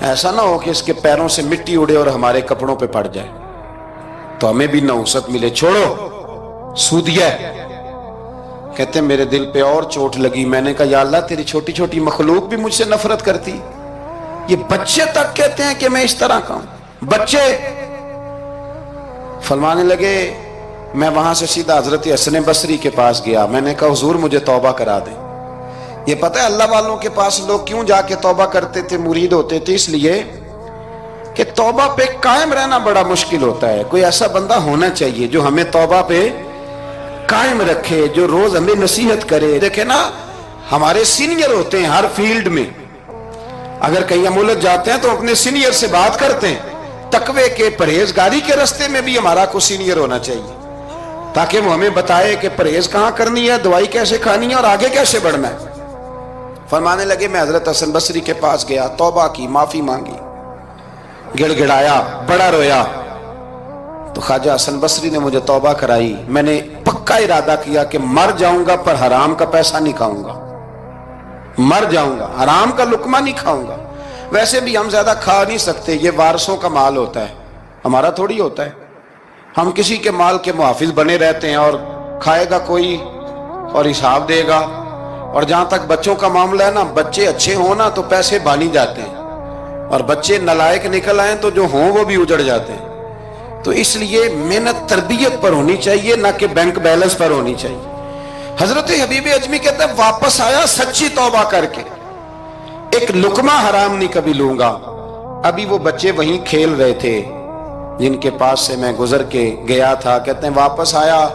ایسا نہ ہو کہ اس کے پیروں سے مٹی اڑے اور ہمارے کپڑوں پہ پڑ جائے تو ہمیں بھی نحوست ملے. چھوڑو سودیا ہے. کہتے ہیں میرے دل پہ اور چوٹ لگی. میں نے کہا یا اللہ تیری چھوٹی چھوٹی مخلوق بھی مجھ سے نفرت کرتی. یہ بچے تک کہتے ہیں کہ میں اس طرح کا ہوں. بچے فرمانے لگے. میں وہاں سے سیدھا حضرت حسن بصری کے پاس گیا. میں نے کہا حضور مجھے توبہ کرا دیں. یہ پتہ ہے اللہ والوں کے پاس لوگ کیوں جا کے توبہ کرتے تھے, مرید ہوتے تھے؟ اس لیے کہ توبہ پہ قائم رہنا بڑا مشکل ہوتا ہے. کوئی ایسا بندہ ہونا چاہیے جو ہمیں توبہ پہ قائم رکھے, جو روز ہمیں نصیحت کرے. دیکھیں نا, ہمارے سینئر ہوتے ہیں ہر فیلڈ میں. اگر کہیں ہم الجھ جاتے ہیں تو اپنے سینئر سے بات کرتے ہیں. تقوی کے پرہیزگاری کے راستے میں بھی ہمارا کوئی سینئر ہونا چاہیے تاکہ وہ ہمیں بتائے کہ پرہیز کہاں کرنی ہے, دوائی کیسے کھانی ہے اور آگے کیسے بڑھنا ہے. فرمانے لگے میں حضرت حسن بصری کے پاس گیا, توبہ کی, معافی مانگی, گڑ گڑایا, بڑا رویا. تو خواجہ حسن بصری نے مجھے توبہ کرائی. میں نے پکا ارادہ کیا کہ مر جاؤں گا پر حرام کا پیسہ نہیں کھاؤں گا. مر جاؤں گا, حرام کا لقمہ نہیں کھاؤں گا. ویسے بھی ہم زیادہ کھا نہیں سکتے, یہ وارثوں کا مال ہوتا ہے, ہمارا تھوڑی ہوتا ہے. ہم کسی کے مال کے محافظ بنے رہتے ہیں اور کھائے گا کوئی اور حساب دے گا. اور جہاں تک بچوں کا معاملہ ہے نا, بچے اچھے ہوں نا تو پیسے بانی جاتے ہیں, اور بچے نالائق نکل آئیں تو جو ہوں وہ بھی اجڑ جاتے ہیں. تو اس لیے محنت تربیت پر ہونی چاہیے, نہ کہ بینک بیلنس پر ہونی چاہیے. حضرت حبیب اجمی کہتے ہیں واپس آیا سچی توبہ کر کے, ایک لقمہ حرام نہیں کبھی لوں گا. ابھی وہ بچے وہیں کھیل رہے تھے جن کے پاس سے میں گزر کے گیا تھا. کہتے ہیں واپس آیا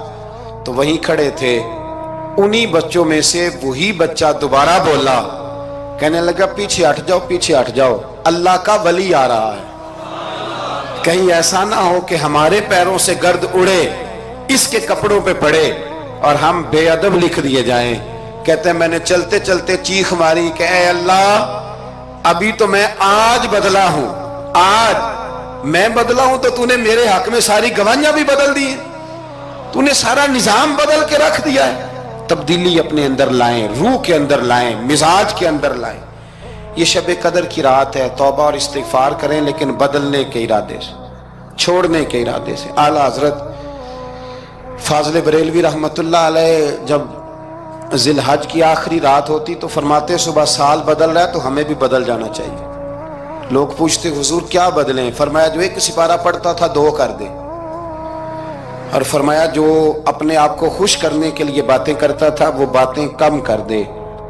تو وہیں کھڑے تھے. انہی بچوں میں سے وہی بچہ دوبارہ بولا, کہنے لگا پیچھے ہٹ جاؤ, پیچھے ہٹ جاؤ, اللہ کا ولی آ رہا ہے. کہیں ایسا نہ ہو کہ ہمارے پیروں سے گرد اڑے, اس کے کپڑوں پہ پڑے اور ہم بے ادب لکھ دیے جائیں. کہتے ہیں میں نے چلتے چلتے چیخ ماری کہ اے اللہ, ابھی تو میں آج بدلا ہوں, آج میں بدلا ہوں تو تو نے میرے حق میں ساری گواہیاں بھی بدل دی ہیں, تو نے سارا نظام بدل کے رکھ دیا ہے. تبدیلی اپنے اندر لائیں, روح کے اندر لائیں, مزاج کے اندر لائیں. یہ شب قدر کی رات ہے, توبہ اور استغفار کریں لیکن بدلنے کے ارادے سے, چھوڑنے کے ارادے سے. اعلیٰ حضرت فاضل بریلوی رحمت اللہ علیہ جب ذی الحج کی آخری رات ہوتی تو فرماتے صبح سال بدل رہا ہے تو ہمیں بھی بدل جانا چاہیے. لوگ پوچھتے حضور کیا بدلیں؟ فرمایا جو ایک سپارہ پڑھتا تھا 2 کر دے, اور فرمایا جو اپنے آپ کو خوش کرنے کے لیے باتیں کرتا تھا وہ باتیں کم کر دے.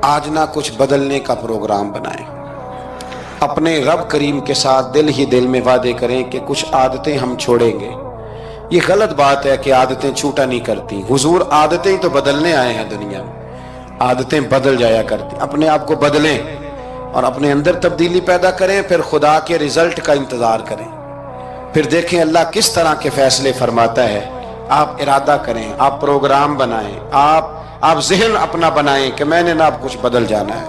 آج نہ کچھ بدلنے کا پروگرام بنائیں, اپنے رب کریم کے ساتھ دل ہی دل میں وعدے کریں کہ کچھ عادتیں ہم چھوڑیں گے. یہ غلط بات ہے کہ عادتیں چھوٹا نہیں کرتی. حضور عادتیں تو بدلنے آئے ہیں دنیا میں, عادتیں بدل جایا کرتی. اپنے آپ کو بدلیں اور اپنے اندر تبدیلی پیدا کریں, پھر خدا کے رزلٹ کا انتظار کریں, پھر دیکھیں اللہ کس طرح کے فیصلے فرماتا ہے. آپ ارادہ کریں, آپ پروگرام بنائیں, آپ ذہن اپنا بنائیں کہ میں نے نا اب کچھ بدل جانا ہے,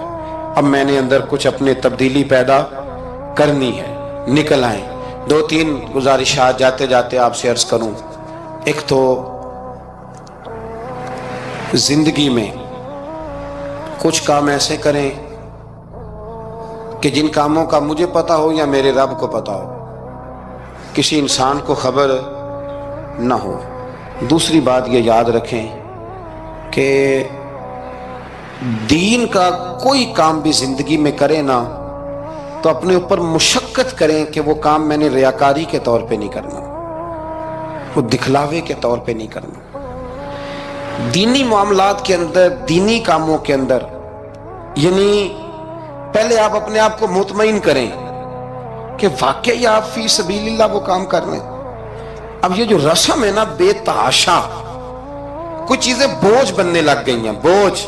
اب میں نے اندر کچھ اپنے تبدیلی پیدا کرنی ہے. نکل آئیں. 2-3 گزارشات جاتے جاتے آپ سے عرض کروں. ایک تو زندگی میں کچھ کام ایسے کریں کہ جن کاموں کا مجھے پتا ہو یا میرے رب کو پتا ہو, کسی انسان کو خبر نہ ہو. دوسری بات یہ یاد رکھیں کہ دین کا کوئی کام بھی زندگی میں کریں نا تو اپنے اوپر مشقت کریں کہ وہ کام میں نے ریاکاری کے طور پہ نہیں کرنا, وہ دکھلاوے کے طور پہ نہیں کرنا. دینی معاملات کے اندر, دینی کاموں کے اندر, یعنی پہلے آپ اپنے آپ کو مطمئن کریں کہ واقعی آپ فی سبیل اللہ وہ کام کر رہے ہیں. اب یہ جو رسم ہے نا بے تحاشا, کچھ چیزیں بوجھ بننے لگ گئی ہیں, بوجھ.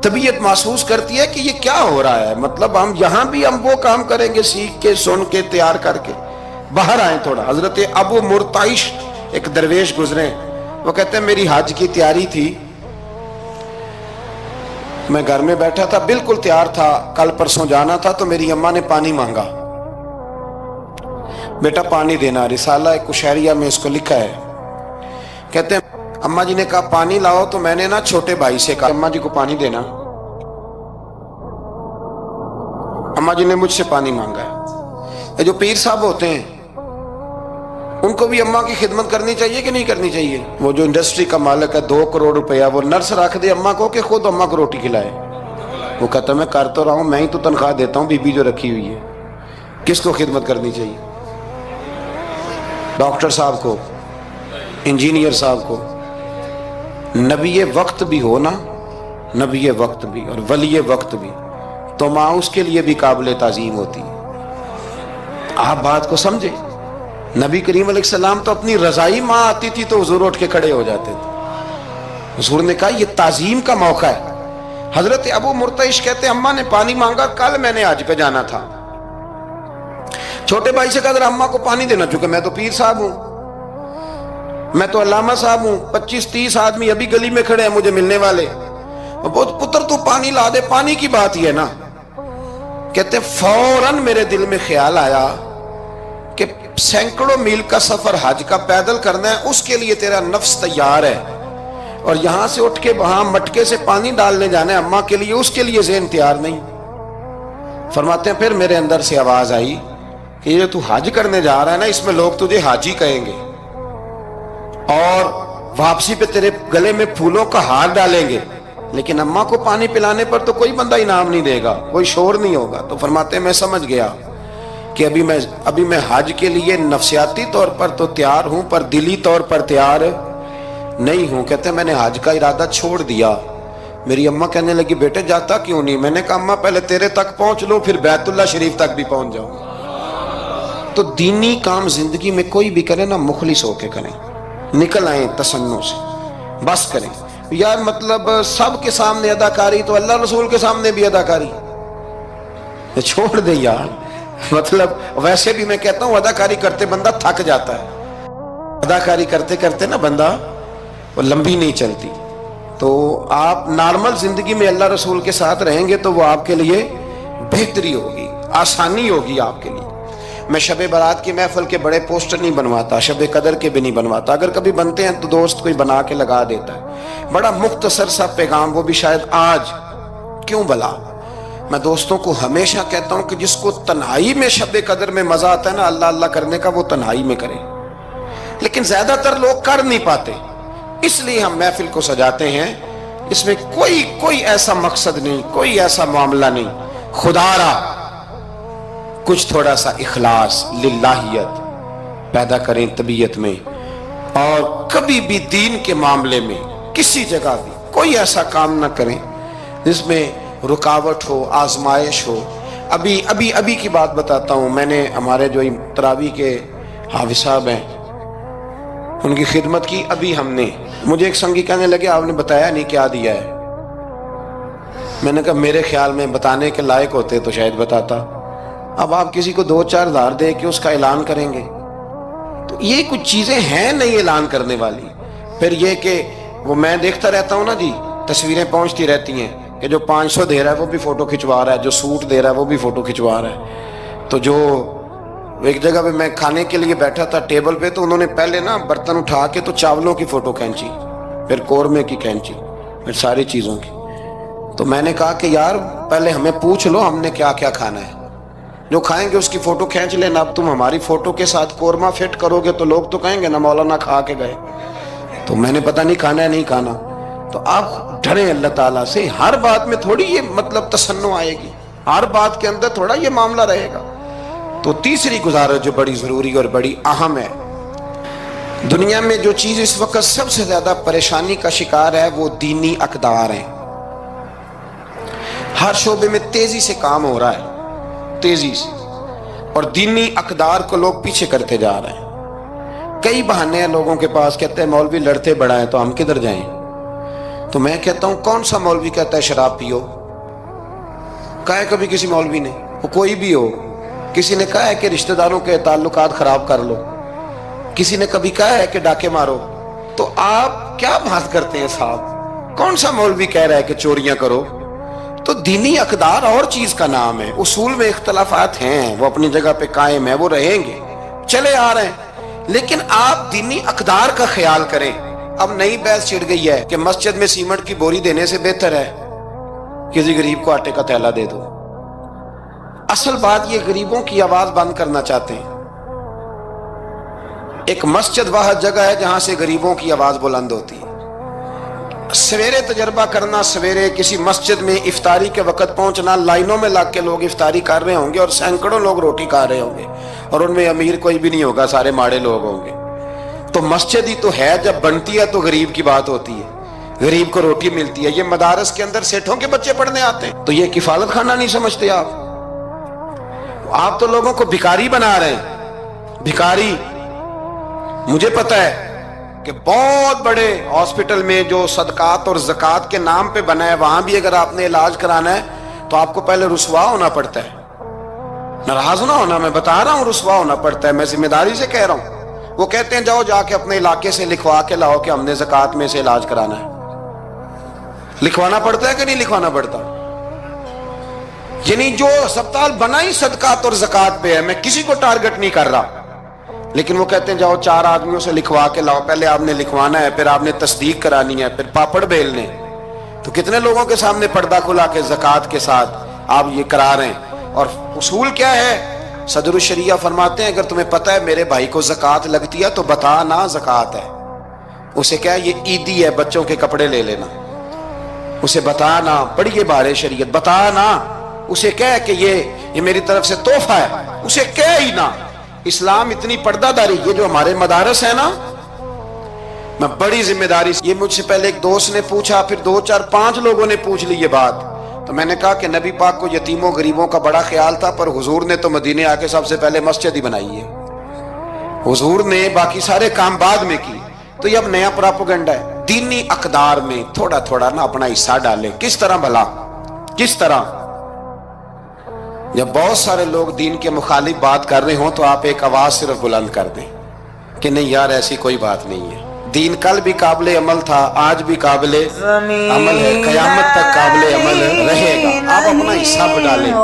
طبیعت محسوس کرتی ہے کہ یہ کیا ہو رہا ہے, مطلب ہم یہاں بھی ہم وہ کام کریں گے سیکھ کے, سن کے, تیار کر کے. باہر آئیں تھوڑا. حضرت ابو مرتعش ایک درویش گزرے, وہ کہتے ہیں میری حج کی تیاری تھی, میں گھر میں بیٹھا تھا, بالکل تیار تھا, کل پرسوں جانا تھا, تو میری اماں نے پانی مانگا, بیٹا پانی دینا. رسالہ کشیریہ میں اس کو لکھا ہے. کہتے ہیں اماں جی نے کہا پانی لاؤ, تو میں نے نا چھوٹے بھائی سے کہا اماں جی کو پانی دینا. اماں جی نے مجھ سے پانی مانگا ہے. یہ جو پیر صاحب ہوتے ہیں ان کو بھی اماں کی خدمت کرنی چاہیے کہ نہیں کرنی چاہیے؟ وہ جو انڈسٹری کا مالک ہے 2 کروڑ روپیہ وہ نرس رکھ دے اماں کو کہ خود اماں کو روٹی کھلائے؟ وہ کہتا ہے میں کر تو رہا ہوں، میں ہی تو تنخواہ دیتا ہوں، بی بی جو رکھی ہوئی ہے، کس کو خدمت کرنی چاہیے؟ ڈاکٹر صاحب کو، انجینئر صاحب کو، نبی وقت بھی ہو نا، نبی وقت بھی اور ولی وقت بھی، تو ماں اس کے لیے بھی قابل تعظیم ہوتی ہے۔ آپ بات کو سمجھے؟ نبی کریم علیہ السلام تو اپنی رضائی ماں آتی تھی تو حضور اٹھ کے کھڑے ہو جاتے تھے۔ حضور نے کہا یہ تعظیم کا موقع ہے۔ حضرت ابو مرتعش کہتے ہیں اماں نے پانی مانگا، کل میں نے حج پہ جانا تھا، چھوٹے بھائی سے کہا ذرا اماں کو پانی دینا، چونکہ میں تو پیر صاحب ہوں، میں تو علامہ صاحب ہوں، 25-30 آدمی ابھی گلی میں کھڑے ہیں مجھے ملنے والے، پتر تو پانی لا دے، پانی کی بات ہی ہے نا۔ کہتے فوراً میرے دل میں خیال آیا کہ سینکڑوں میل کا سفر حج کا پیدل کرنا ہے، اس کے لیے تیرا نفس تیار ہے، اور یہاں سے اٹھ کے وہاں مٹکے سے پانی ڈالنے جانا ہے اماں کے لیے، اس کے لیے ذہن تیار نہیں۔ فرماتے ہیں پھر میرے اندر سے آواز آئی کہ یہ تو حج کرنے جا رہا ہے نا، اس میں لوگ تجھے حاجی کہیں گے اور واپسی پہ تیرے گلے میں پھولوں کا ہار ڈالیں گے، لیکن اماں کو پانی پلانے پر تو کوئی بندہ انعام نہیں دے گا، کوئی شور نہیں ہوگا۔ تو فرماتے ہیں میں سمجھ گیا کہ ابھی میں حج کے لیے نفسیاتی طور پر تو تیار ہوں پر دلی طور پر تیار نہیں ہوں۔ کہتے ہیں میں نے حج کا ارادہ چھوڑ دیا۔ میری اماں کہنے لگی بیٹے جاتا کیوں نہیں؟ میں نے کہا اماں پہلے تیرے تک پہنچ لو پھر بیت اللہ شریف تک بھی پہنچ جاؤں۔ تو دینی کام زندگی میں کوئی بھی کرے نا مخلص ہو کے کریں، نکل آئیں تسنن سے، بس کریں۔ یار مطلب سب کے سامنے اداکاری تو اللہ رسول کے سامنے بھی اداکاری چھوڑ دے یار۔ مطلب ویسے بھی میں کہتا ہوں اداکاری کرتے بندہ تھک جاتا ہے، اداکاری کرتے کرتے نا بندہ وہ لمبی نہیں چلتی۔ تو آپ نارمل زندگی میں اللہ رسول کے ساتھ رہیں گے تو وہ آپ کے لیے بہتری ہوگی، آسانی ہوگی آپ کے لیے۔ میں شب برات کی محفل کے بڑے پوسٹر نہیں بنواتا، شب قدر کے بھی نہیں بنواتا، اگر کبھی بنتے ہیں تو دوست کوئی بنا کے لگا دیتا ہے، بڑا مختصر سا پیغام، وہ بھی شاید آج کیوں بلا۔ میں دوستوں کو ہمیشہ کہتا ہوں کہ جس کو تنہائی میں شب قدر میں مزہ آتا ہے نا اللہ اللہ کرنے کا، وہ تنہائی میں کرے، لیکن زیادہ تر لوگ کر نہیں پاتے، اس لیے ہم محفل کو سجاتے ہیں۔ اس میں کوئی ایسا مقصد نہیں، کوئی ایسا معاملہ نہیں، خدا را کچھ تھوڑا سا اخلاص للہیت پیدا کریں طبیعت میں، اور کبھی بھی دین کے معاملے میں کسی جگہ بھی کوئی ایسا کام نہ کریں جس میں رکاوٹ ہو، آزمائش ہو۔ ابھی کی بات بتاتا ہوں، میں نے ہمارے جو تراویح کے حافظ صاحب ہیں ان کی خدمت کی۔ ابھی ہم نے، مجھے ایک سنگی کہنے لگے آپ نے بتایا نہیں کیا دیا ہے؟ میں نے کہا میرے خیال میں بتانے کے لائق ہوتے تو شاید بتاتا۔ اب آپ کسی کو 2-4 ہزار دے کے اس کا اعلان کریں گے تو یہ کچھ چیزیں ہیں نہیں اعلان کرنے والی۔ پھر یہ کہ وہ میں دیکھتا رہتا ہوں نا جی، تصویریں پہنچتی رہتی ہیں کہ جو 500 دے رہا ہے وہ بھی فوٹو کھنچوا رہا ہے، جو سوٹ دے رہا ہے وہ بھی فوٹو کھنچوا رہا ہے۔ تو جو ایک جگہ پہ میں کھانے کے لیے بیٹھا تھا ٹیبل پہ، تو انہوں نے پہلے نا برتن اٹھا کے تو چاولوں کی فوٹو کھینچی، پھر قورمے کی کھینچی، پھر ساری چیزوں کی۔ تو میں نے کہا کہ یار پہلے ہمیں پوچھ لو ہم نے کیا کیا کھانا ہے، جو کھائیں گے اس کی فوٹو کھینچ لینا۔ اب تم ہماری فوٹو کے ساتھ قورمہ فٹ کرو گے تو لوگ تو کہیں گے نا مولانا کھا کے گئے، تو میں نے پتہ نہیں کھانا ہے نہیں کھانا۔ تو آپ ڈریں اللہ تعالیٰ سے، ہر بات میں تھوڑی یہ مطلب تسنن آئے گی، ہر بات کے اندر تھوڑا یہ معاملہ رہے گا۔ تو تیسری گزارش جو بڑی ضروری اور بڑی اہم ہے، دنیا میں جو چیز اس وقت سب سے زیادہ پریشانی کا شکار ہے وہ دینی اقدار ہیں۔ ہر شعبے میں تیزی سے کام ہو رہا ہے، تیزی سے، اور دینی اقدار کو لوگ پیچھے کرتے جا رہے ہیں۔ کئی بہانے ہیں لوگوں کے پاس، کہتے ہیں مولوی لڑتے بڑا ہے تو ہم کدھر جائیں؟ تو میں کہتا ہوں کون سا مولوی کہتا ہے شراب پیو؟ کہا ہے کبھی کسی مولوی نے؟ وہ کوئی بھی ہو، کسی نے کہا ہے کہ رشتہ داروں کے تعلقات خراب کر لو؟ کسی نے کبھی کہا ہے کہ ڈاکے مارو؟ تو آپ کیا بات کرتے ہیں صاحب؟ کون سا مولوی کہہ رہا ہے کہ چوریاں کرو؟ تو دینی اقدار اور چیز کا نام ہے، اصول میں اختلافات ہیں، وہ اپنی جگہ پہ قائم ہیں، وہ رہیں گے، چلے آ رہے ہیں، لیکن آپ دینی اقدار کا خیال کریں۔ اب نئی بحث چھڑ گئی ہے کہ مسجد میں سیمنٹ کی بوری دینے سے بہتر ہے کسی غریب کو آٹے کا تھیلا دے دو۔ اصل بات یہ غریبوں کی آواز بند کرنا چاہتے ہیں۔ ایک مسجد واحد جگہ ہے جہاں سے غریبوں کی آواز بلند ہوتی ہے۔ سویرے تجربہ کرنا، سویرے کسی مسجد میں افطاری کے وقت پہنچنا، لائنوں میں لگ کے لوگ افطاری کر رہے ہوں گے اور سینکڑوں لوگ روٹی کھا رہے ہوں گے، اور ان میں امیر کوئی بھی نہیں ہوگا، سارے ماڑے لوگ ہوں گے۔ تو مسجد ہی تو ہے، جب بنتی ہے تو غریب کی بات ہوتی ہے، غریب کو روٹی ملتی ہے۔ یہ مدارس کے اندر سیٹھوں کے بچے پڑھنے آتے ہیں، تو یہ کفالت خانہ نہیں سمجھتے آپ تو لوگوں کو بھکاری بنا رہے ہیں، بھکاری۔ مجھے پتہ ہے کہ بہت بڑے ہاسپٹل میں جو صدقات اور زکوٰۃ کے نام پہ بنا ہے، وہاں بھی اگر آپ نے علاج کرانا ہے تو آپ کو پہلے رسوا ہونا پڑتا ہے۔ ناراض نہ ہونا، میں بتا رہا ہوں رسوا ہونا پڑتا ہے، میں ذمہ داری سے کہہ رہا ہوں۔ وہ کہتے ہیں جاؤ جا کے اپنے علاقے سے لکھوا کے لاؤ کہ ہم نے زکوٰۃ میں سے علاج کرانا ہے۔ لکھوانا پڑتا ہے کہ نہیں لکھوانا پڑتا؟ یعنی جو ہسپتال بنا ہی صدقات اور زکوٰۃ پہ ہے، میں کسی کو ٹارگٹ نہیں کر رہا، لیکن وہ کہتے ہیں جاؤ 4 آدمیوں سے لکھوا کے لاؤ۔ پہلے آپ نے لکھوانا ہے، پھر آپ نے تصدیق کرانی ہے، پھر پاپڑ بیلنے۔ تو کتنے لوگوں کے سامنے پردہ کھلا کے زکوٰۃ کے ساتھ آپ یہ کرا رہے ہیں؟ اور اصول کیا ہے؟ صدر الشریعہ فرماتے ہیں اگر تمہیں پتہ ہے میرے بھائی کو زکوٰۃ لگتی ہے تو بتا نا زکوٰۃ ہے، اسے کیا یہ عیدی ہے، بچوں کے کپڑے لے لینا، اسے بتا نا، پڑھیے بارے شریعت، بتا نا، اسے کہہ کہ یہ میری طرف سے تحفہ ہے، اسے کہہ ہی نا۔ اسلام اتنی پردہ داری، یہ جو ہمارے مدارس ہیں نا، میں بڑی ذمہ داری سے، یہ مجھ سے پہلے ایک دوست نے پوچھا، پھر 2 4 5 لوگوں نے پوچھ لی یہ بات، تو میں نے کہا کہ نبی پاک کو یتیموں غریبوں کا بڑا خیال تھا، پر حضور نے تو مدینے آ کے سب سے پہلے مسجد ہی بنائی ہے، حضور نے باقی سارے کام بعد میں کی۔ تو یہ اب نیا پراپیگنڈا ہے، دینی اقدار میں تھوڑا تھوڑا نا اپنا حصہ ڈالے۔ کس طرح بھلا؟ کس طرح؟ جب بہت سارے لوگ دین کے مخالف بات کر رہے ہوں تو آپ ایک آواز صرف بلند کر دیں کہ نہیں یار ایسی کوئی بات نہیں ہے، دین کل بھی قابل عمل تھا، آج بھی قابل عمل ہے، قیامت تک قابل عمل رہے گا۔ آپ اپنا حصہ ڈالیں،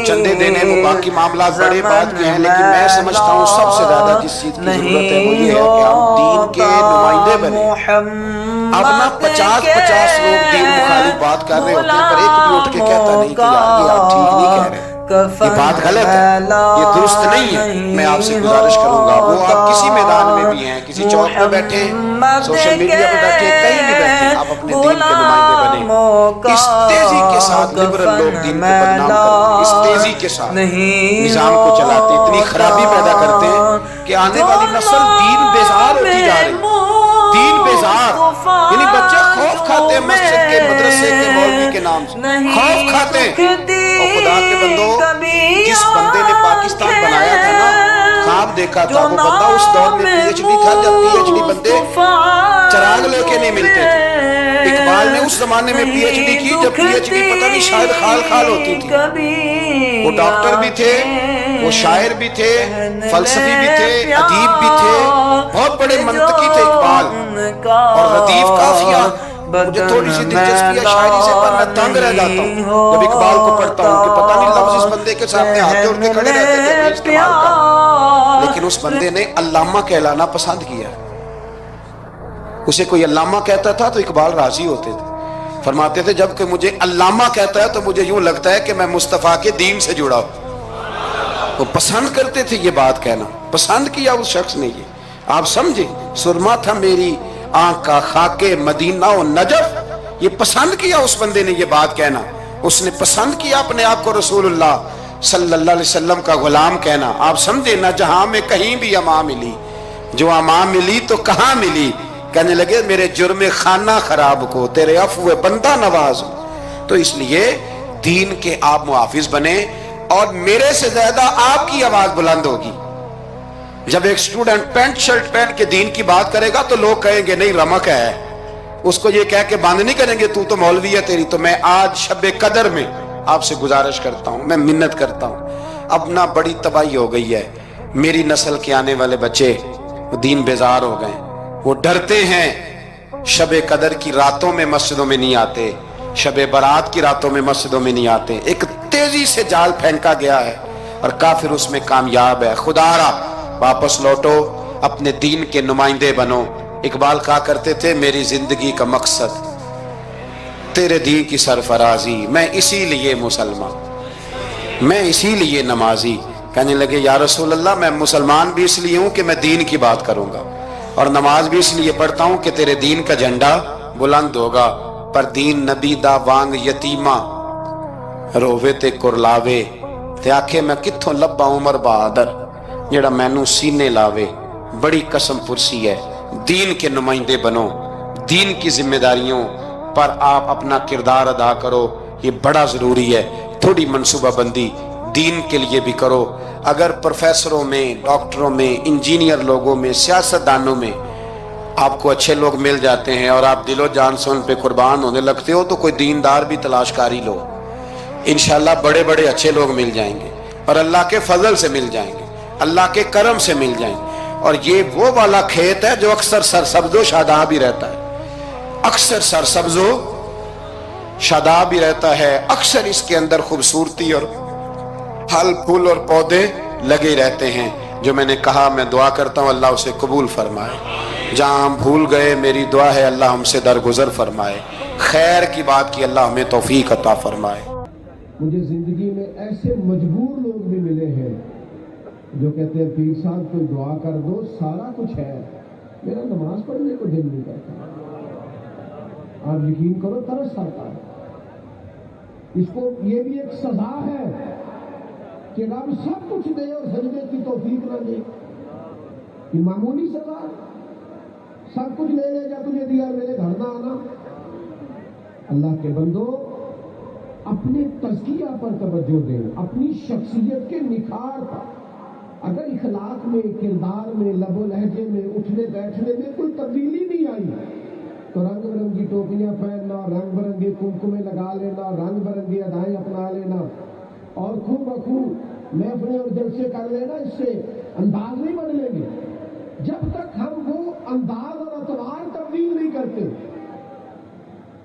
چندے دینے وہ باقی معاملات بڑے بات کے ہیں، لیکن میں سمجھتا ہوں سب سے زیادہ جس چیز کی ضرورت ہے وہ یہ ہے کہ ہم دین کے نمائندے بنیں۔ اب نہ 50 لوگ دین مخالف بات کر رہے ہوتے ہیں، پر ایک بھی اٹھ کے کہتا نہیں کہ یار یہ آپ ٹھیک نہیں کہہ رہے، یہ بات غلط ہے، یہ درست نہیں ہے۔ میں آپ سے گزارش کروں گا، وہ آپ کسی میدان میں بھی ہیں، کسی چوک پہ بیٹھے ہیں، سوشل میڈیا پہ بیٹھے ہیں، کہیں بھی بیٹھے ہیں، آپ اپنے دین کے نمائندے بنیں۔ اس تیزی کے ساتھ لبرل لوگ دین کو بدنام کرتے ہیں، اس تیزی کے ساتھ نظام کو چلاتے ہیں، اتنی خرابی پیدا کرتے ہیں کہ آنے والی نسل دین بیزار ہوتی جا رہی ہے۔ دین بیزار، یعنی بچے خوف کھاتے ہیں مسجد کے، مدرسے کے، مولوی کے نام سے خوف کھاتے ہیں۔ اور خدا کے بندو، جس بندے نے پاکستان بنایا تھا نا، خواب دیکھا تھا، وہ بندہ اس دور میں پی ایچ ڈی تھا جب پی ایچ ڈی بندے چراغ لے کے نہیں ملتے تھے۔ اقبال نے اس زمانے میں پی ایچ ڈی کی جب پی ایچ ڈی پتہ نہیں شاید خال خال ہوتی تھی۔ وہ ڈاکٹر بھی تھے، وہ شاعر بھی تھے، فلسفی بھی تھے، ادیب بھی تھے، بہت بڑے منطقی تھے اقبال اور ردیف قافیہ۔ مجھے تھوڑی سی دلچسپی ہے شاعری سے، پر میں تنگ رہ جاتا ہوں جب اقبال کو پڑھتا ہوں کہ پتہ نہیں لفظ اس بندے کے سامنے ہاتھ جوڑ کے کھڑے رہتے تھے اپنے استعمال کا، لیکن اس بندے نے علامہ کہلانا پسند کیا۔ اسے کوئی علامہ کہتا تھا تو اقبال راضی ہوتے تھے، فرماتے تھے جب کہ مجھے علامہ کہتا ہے تو مجھے یوں لگتا ہے کہ میں مصطفیٰ کے دین سے جڑا ہوں۔ وہ پسند کرتے تھے یہ بات کہنا، پسند کیا اس شخص نے یہ۔ آپ سمجھے، سرما تھا میری آنکھ کا خاک مدینہ و نجف، یہ پسند کیا اس بندے نے یہ بات کہنا۔ اس نے پسند کیا اپنے آپ کو رسول اللہ صلی اللہ علیہ وسلم کا غلام کہنا۔ آپ سمجھے نہ جہاں میں کہیں بھی امان ملی، جو امان ملی تو کہاں ملی، کہنے لگے میرے جرم خانہ خراب کو تیرے عفو بندہ نواز ہوں۔ تو اس لیے دین کے آپ محافظ بنے، اور میرے سے زیادہ آپ کی آواز بلند ہوگی۔ جب ایک اسٹوڈنٹ پینٹ شرٹ پہن کے دین کی بات کرے گا تو لوگ کہیں گے نہیں رمق ہے، اس کو یہ کہہ کے بند نہیں کریں گے تو مولوی ہے تیری۔ تو میں آج شب قدر میں آپ سے گزارش کرتا ہوں، میں منت کرتا ہوں، اب نہ بڑی تباہی ہو گئی ہے، میری نسل کے آنے والے بچے دین بیزار ہو گئے، وہ ڈرتے ہیں، شب قدر کی راتوں میں مسجدوں میں نہیں آتے، شب برات کی راتوں میں مسجدوں میں نہیں آتے۔ ایک تیزی سے جال پھینکا گیا ہے اور کافر اس میں کامیاب ہے۔ خدا را واپس لوٹو، اپنے دین کے نمائندے بنو۔ اقبال کہا کرتے تھے میری زندگی کا مقصد تیرے دین کی سرفرازی، میں اسی لیے مسلمان۔ میں اسی لیے نمازی. کہنے لگے یا رسول اللہ میں مسلمان بھی اس لیے ہوں کہ میں دین کی بات کروں گا، اور نماز بھی اس لیے پڑھتا ہوں کہ تیرے دین کا جھنڈا بلند ہوگا. پر دین نبی دا وانگ یتیمہ رووے تے کرلاوے تے آکھے میں کتھوں لبا عمر بہادر جڑا مینوں سینے لاوے. بڑی قسم پرسی ہے. دین کے نمائندے بنو، دین کی ذمہ داریوں پر آپ اپنا کردار ادا کرو، یہ بڑا ضروری ہے. تھوڑی منصوبہ بندی دین کے لیے بھی کرو. اگر پروفیسروں میں، ڈاکٹروں میں، انجینئر لوگوں میں، سیاستدانوں میں آپ کو اچھے لوگ مل جاتے ہیں اور آپ دل و جان سے ان پہ قربان ہونے لگتے ہو، تو کوئی دیندار بھی تلاش کاری لو، انشاءاللہ بڑے بڑے اچھے لوگ مل جائیں گے، اور اللہ کے فضل سے مل جائیں گے، اللہ کے کرم سے مل جائیں گے. اور یہ وہ والا کھیت ہے جو اکثر سرسبز و شاداب ہی رہتا ہے، اکثر سرسبز و شاداب ہی رہتا ہے، اکثر اس کے اندر خوبصورتی اور پھل پھول اور پودے لگے رہتے ہیں. جو میں نے کہا میں دعا کرتا ہوں اللہ اسے قبول فرمائے. جہاں ہم بھول گئے میری دعا ہے اللہ ہم سے درگزر فرمائے. خیر کی بات کی اللہ ہمیں توفیق عطا فرمائے. مجھے زندگی میں ایسے مجبور لوگ بھی ملے ہیں جو کہتے ہیں پیر صاحب کوئی دعا کر دو، سارا کچھ ہے، میرا نماز پڑھنے کو دل نہیں کرتا. آپ یقین کرو ترس آتا ہے. اس کو یہ بھی ایک سزا ہے کہ رب سب کچھ دے اور سجدے کی توفیق نہ دے. یہ معمولی سزا، سب کچھ لے لے جا تجھے دیا میرے گھر نہ آنا. اللہ کے بندو اپنے تزکیہ پر توجہ دیں، اپنی شخصیت کے نکھار پر. اگر اخلاق میں، کردار میں، لب و لہجے میں، اٹھنے بیٹھنے میں کوئی تبدیلی نہیں آئی تو رنگ برنگی ٹوپیاں پہننا، رنگ برنگے کمکمے لگا لینا، رنگ برنگی ادائیں اپنا لینا اور خوب بخوب محفلیں اور جلسے کر لینا، اس سے انداز نہیں بدلے گی جب تک ہم وہ انداز اور اطوار تبدیل نہیں کرتے.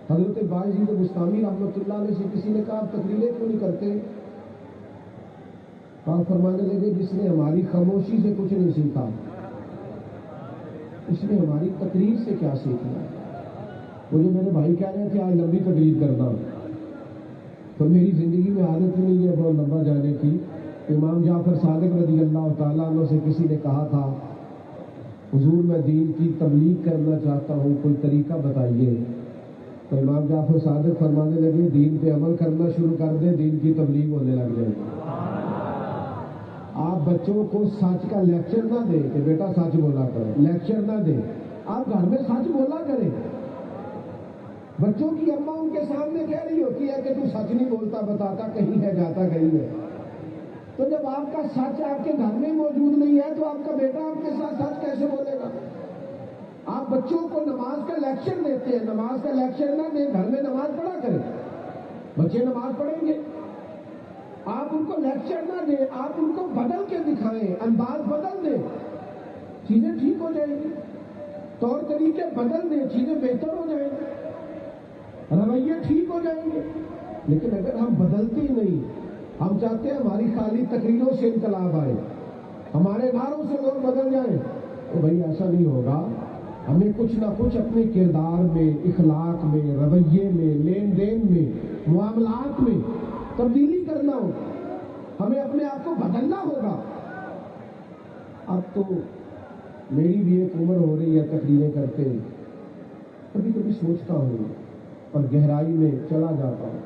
حضرت باعزید بستامی رحمۃ اللہ علیہ سے کسی نے کہا آپ تقریریں کیوں نہیں کرتے؟ آپ فرمانے لگے جس نے ہماری خاموشی سے کچھ نہیں سیکھا اس نے ہماری تقریر سے کیا سیکھنا. مجھے میرے بھائی کہہ رہے تھے آج لمبی تقریر کرنا، تو میری زندگی میں عادت نہیں ہے بہت لمبا جانے کی. امام جعفر صادق رضی اللہ تعالیٰ عنہ سے کسی نے کہا تھا حضور میں دین کی تبلیغ کرنا چاہتا ہوں، کوئی طریقہ بتائیے. تو امام جعفر صادق فرمانے لگے دین پہ عمل کرنا شروع کر دیں، دین کی تبلیغ ہونے لگ جائے. آپ بچوں کو سچ کا لیکچر نہ دیں کہ بیٹا سچ بولا کرو، لیکچر نہ دیں، آپ گھر میں سچ بولا کریں. بچوں کی اماں ان کے سامنے کہہ رہی ہوتی ہے کہ تو سچ نہیں بولتا، بتاتا کہیں ہے جاتا کہیں ہے. تو جب آپ کا سچ آپ کے گھر میں موجود نہیں ہے تو آپ کا بیٹا آپ کے ساتھ سچ کیسے بولے گا؟ آپ بچوں کو نماز کا لیکچر دیتے ہیں، نماز کا لیکچر نہ دیں، گھر میں نماز پڑھا کریں، بچے نماز پڑھیں گے. آپ ان کو لیکچر نہ دیں، آپ ان کو بدل کے دکھائیں، انداز بدل دیں، چیزیں ٹھیک ہو جائیں گی. طور طریقے بدل دیں، چیزیں بہتر ہو جائیں گی، رویے ٹھیک ہو جائیں گے. لیکن اگر ہم بدلتے ہی نہیں، ہم چاہتے ہیں ہماری خالی تقریروں سے انقلاب آئے، ہمارے نعروں سے لوگ بدل جائیں، تو بھائی ایسا نہیں ہوگا. ہمیں کچھ نہ کچھ اپنے کردار میں، اخلاق میں، رویے میں، لین دین میں، معاملات میں تبدیلی کرنا ہو. ہمیں اپنے آپ کو بدلنا ہوگا. اب تو میری بھی ایک عمر ہو رہی ہے تقریریں کرتے، کبھی کبھی سوچتا ہوں اور گہرائی میں چلا جاتا ہوں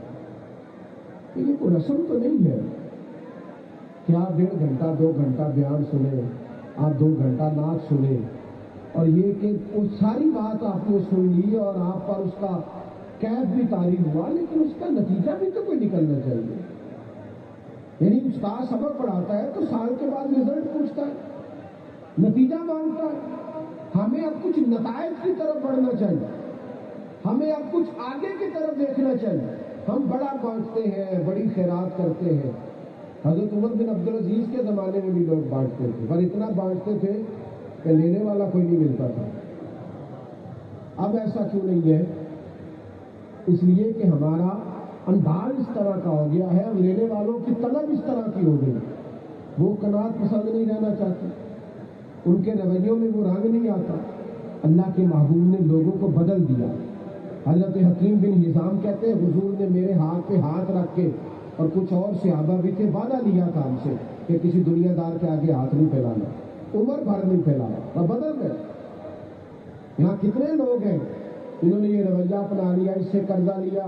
کہ یہ کوئی رسم تو نہیں ہے کہ آپ 1.5 گھنٹہ 2 گھنٹہ بیان سنیں، آپ 2 گھنٹہ نعت سنیں، اور یہ کہ وہ ساری بات آپ نے سن لی اور آپ پر اس کا کیف بھی طاری ہوا، لیکن اس کا نتیجہ بھی تو کوئی نکلنا چاہیے. یعنی استاد سبق پڑھاتا ہے تو سال کے بعد رزلٹ پوچھتا ہے، نتیجہ مانگتا ہے. ہمیں اب کچھ نتائج کی طرف بڑھنا چاہیے، ہمیں اب کچھ آگے کی طرف دیکھنا چاہیے. ہم بڑا بانٹتے ہیں، بڑی خیرات کرتے ہیں. حضرت عمر بن عبدالعزیز کے زمانے میں بھی لوگ بانٹتے تھے، پر اتنا بانٹتے تھے کہ لینے والا کوئی نہیں ملتا تھا. اب ایسا کیوں نہیں ہے؟ اس لیے کہ ہمارا انداز اس طرح کا ہو گیا ہے، اور لینے والوں کی طلب اس طرح کی ہو گئی. وہ قناعت پسند نہیں رہنا چاہتے، ان کے رویوں میں وہ رنگ نہیں آتا. اللہ کے محبوب نے لوگوں کو بدل دیا. حضرت حکیم بن حزام کہتے ہیں حضور نے میرے ہاتھ پہ ہاتھ رکھ کے اور کچھ اور صحابہ بھی تھے، وعدہ لیا تھا ہم سے کہ کسی دنیا دار کے آگے ہاتھ نہیں پھیلانا، عمر بھر نہیں پھیلانا۔ اور بدر میں یہاں کتنے لوگ ہیں انہوں نے یہ رویہ اپنا لیا، اس سے قرضہ لیا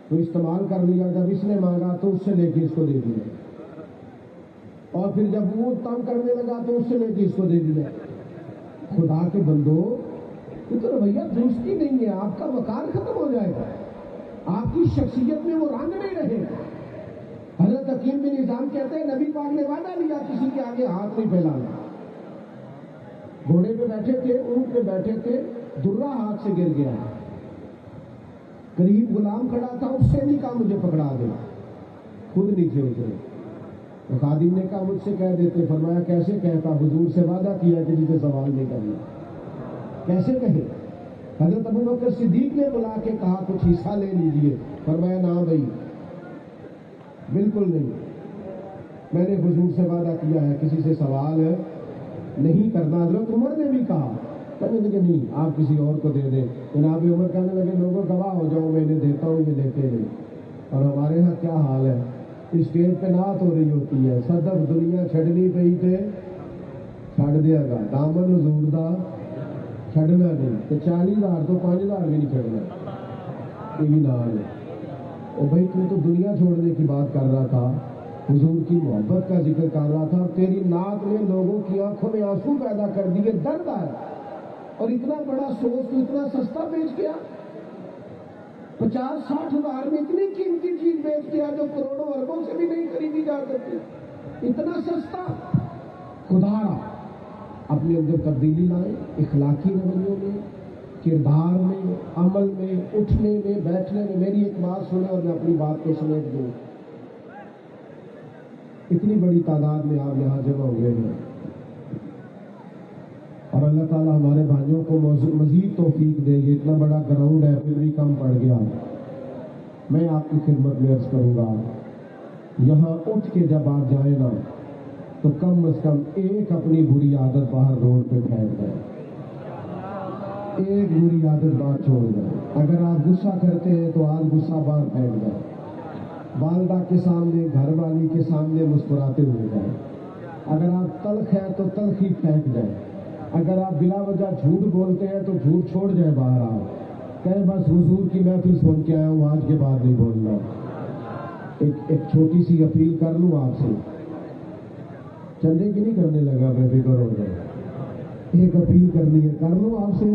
تو استعمال کر لیا، جب اس نے مانگا تو اس سے لے کے اس کو دے دیا، اور پھر جب وہ تنگ کرنے لگا تو اس سے لے کے اس کو دے دیا۔ خدا کے بندو، یہ تو رویہ درست ہی نہیں ہے، آپ کا وقار ختم ہو جائے گا، آپ کی شخصیت میں وہ رنگ نہیں رہے گا۔ حضرت حکیم بن نظام کہتے ہیں نبی پاک نے وعدہ لیا کسی کے آگے ہاتھ نہیں پھیلانا۔ گھوڑے پہ بیٹھے تھے، اونٹ پہ بیٹھے تھے، درہ ہاتھ سے گر گیا، قریب غلام کھڑا تھا، اس سے نہیں کہا مجھے پکڑا دے، خود نیچے اترے۔ تو خادم نے کہا مجھ سے کہہ دیتے، فرمایا کیسے کہتا، حضور سے وعدہ کیا کہ جسے سوال نہیں کرنا، کیسے کہے؟ حضرت ابوبکر صدیق نے بلا کے کہا کچھ حصہ لے لیجئے، فرمایا نہ بھائی بالکل نہیں، میں نے حضور سے وعدہ کیا ہے کسی سے سوال نہیں کرنا۔ حضرت عمر نے بھی کہا، کہنے لگے نہیں آپ کسی اور کو دے دیں۔ جناب عمر کہنے لگے لوگوں گواہ ہو جاؤ، میں انہیں دیتا ہوں، یہ لیتے نہیں۔ اور ہمارے ہاں کیا حال ہے، اسٹیج پہ نعت ہو رہی ہوتی ہے، صدف دنیا چھڑنی پئی تے چھڑ دیا گا، دامن حضور دا چھڑنا نہیں، تو 40,000 تو 5,000 بھی نہیں چھڑنا، یہ بھی نال ہے۔ اور بھائی تو دنیا چھوڑنے کی بات کر رہا تھا، حضور کی محبت کا ذکر کر رہا تھا، تیری نعت نے لوگوں کی آنکھوں میں آنسو پیدا کر دیے، درد آیا، اور اتنا بڑا سوچ تو اتنا سستا بیچ گیا، 50-60 ہزار میں اتنی قیمتی چیز بیچ دیا جو کروڑوں اربوں سے بھی نہیں خریدی جا سکتی، اتنا سستا۔ خدا اپنے اندر تبدیلی لائے، اخلاقی رویوں میں، کردار میں، عمل میں، اٹھنے میں، بیٹھنے میں۔ میری ایک بات سنیں اور میں اپنی بات کو سمیٹ دوں، اتنی بڑی تعداد میں آپ یہاں جمع ہوئے ہیں، اور اللہ تعالیٰ ہمارے بھائیوں کو مزید توفیق دے، یہ اتنا بڑا گراؤنڈ ہے پھر بھی کم پڑ گیا۔ میں آپ کی خدمت میں عرض کروں گا، یہاں اٹھ کے جب آپ جائیں نا تو کم از کم ایک اپنی بری عادت باہر روڈ پہ پھینک دیں، ایک بری عادت باہر چھوڑ دیں۔ اگر آپ غصہ کرتے ہیں تو آج غصہ باہر پھینک دیں، والدہ کے سامنے، گھر والی کے سامنے مسکراتے ہوئے جائیں۔ اگر آپ تلخ ہیں تو تلخی پھینک جائیں، اگر آپ بلا وجہ جھوٹ بولتے ہیں تو جھوٹ چھوڑ جائیں باہر، آپ کہیں بس حضور کی محفل سن کے آیا ہوں، آج کے بعد نہیں بولنا۔ ایک چھوٹی سی اپیل کر لوں آپ سے، چندے کی نہیں کرنے لگا، میں فکر ہو جائے، ایک اپیل کرنی ہے، کر لوں آپ سے۔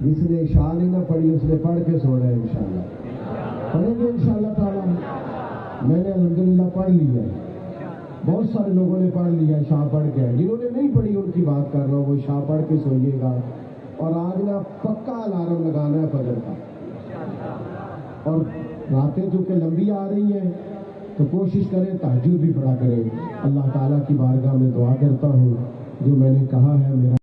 جس نے عشاء نہیں نہ پڑھی اس نے پڑھ کے سونا ہے، انشاءاللہ پڑھیں گے انشاءاللہ تعالیٰ۔ میں نے الحمدللہ پڑھ لی ہے، بہت سارے لوگوں نے پڑھ لیا، عشاء پڑھ کے، جنہوں نے نہیں پڑھی ان کی بات کر رہا ہوں، وہ عشاء پڑھ کے سوئیے گا، اور آج نا پکا الارم لگانا ہے فجر کا۔ اور راتیں چونکہ لمبی آ رہی ہیں تو کوشش کریں تہجد بھی پڑھا کریں۔ اللہ تعالیٰ کی بارگاہ میں دعا کرتا ہوں، جو میں نے کہا ہے میرا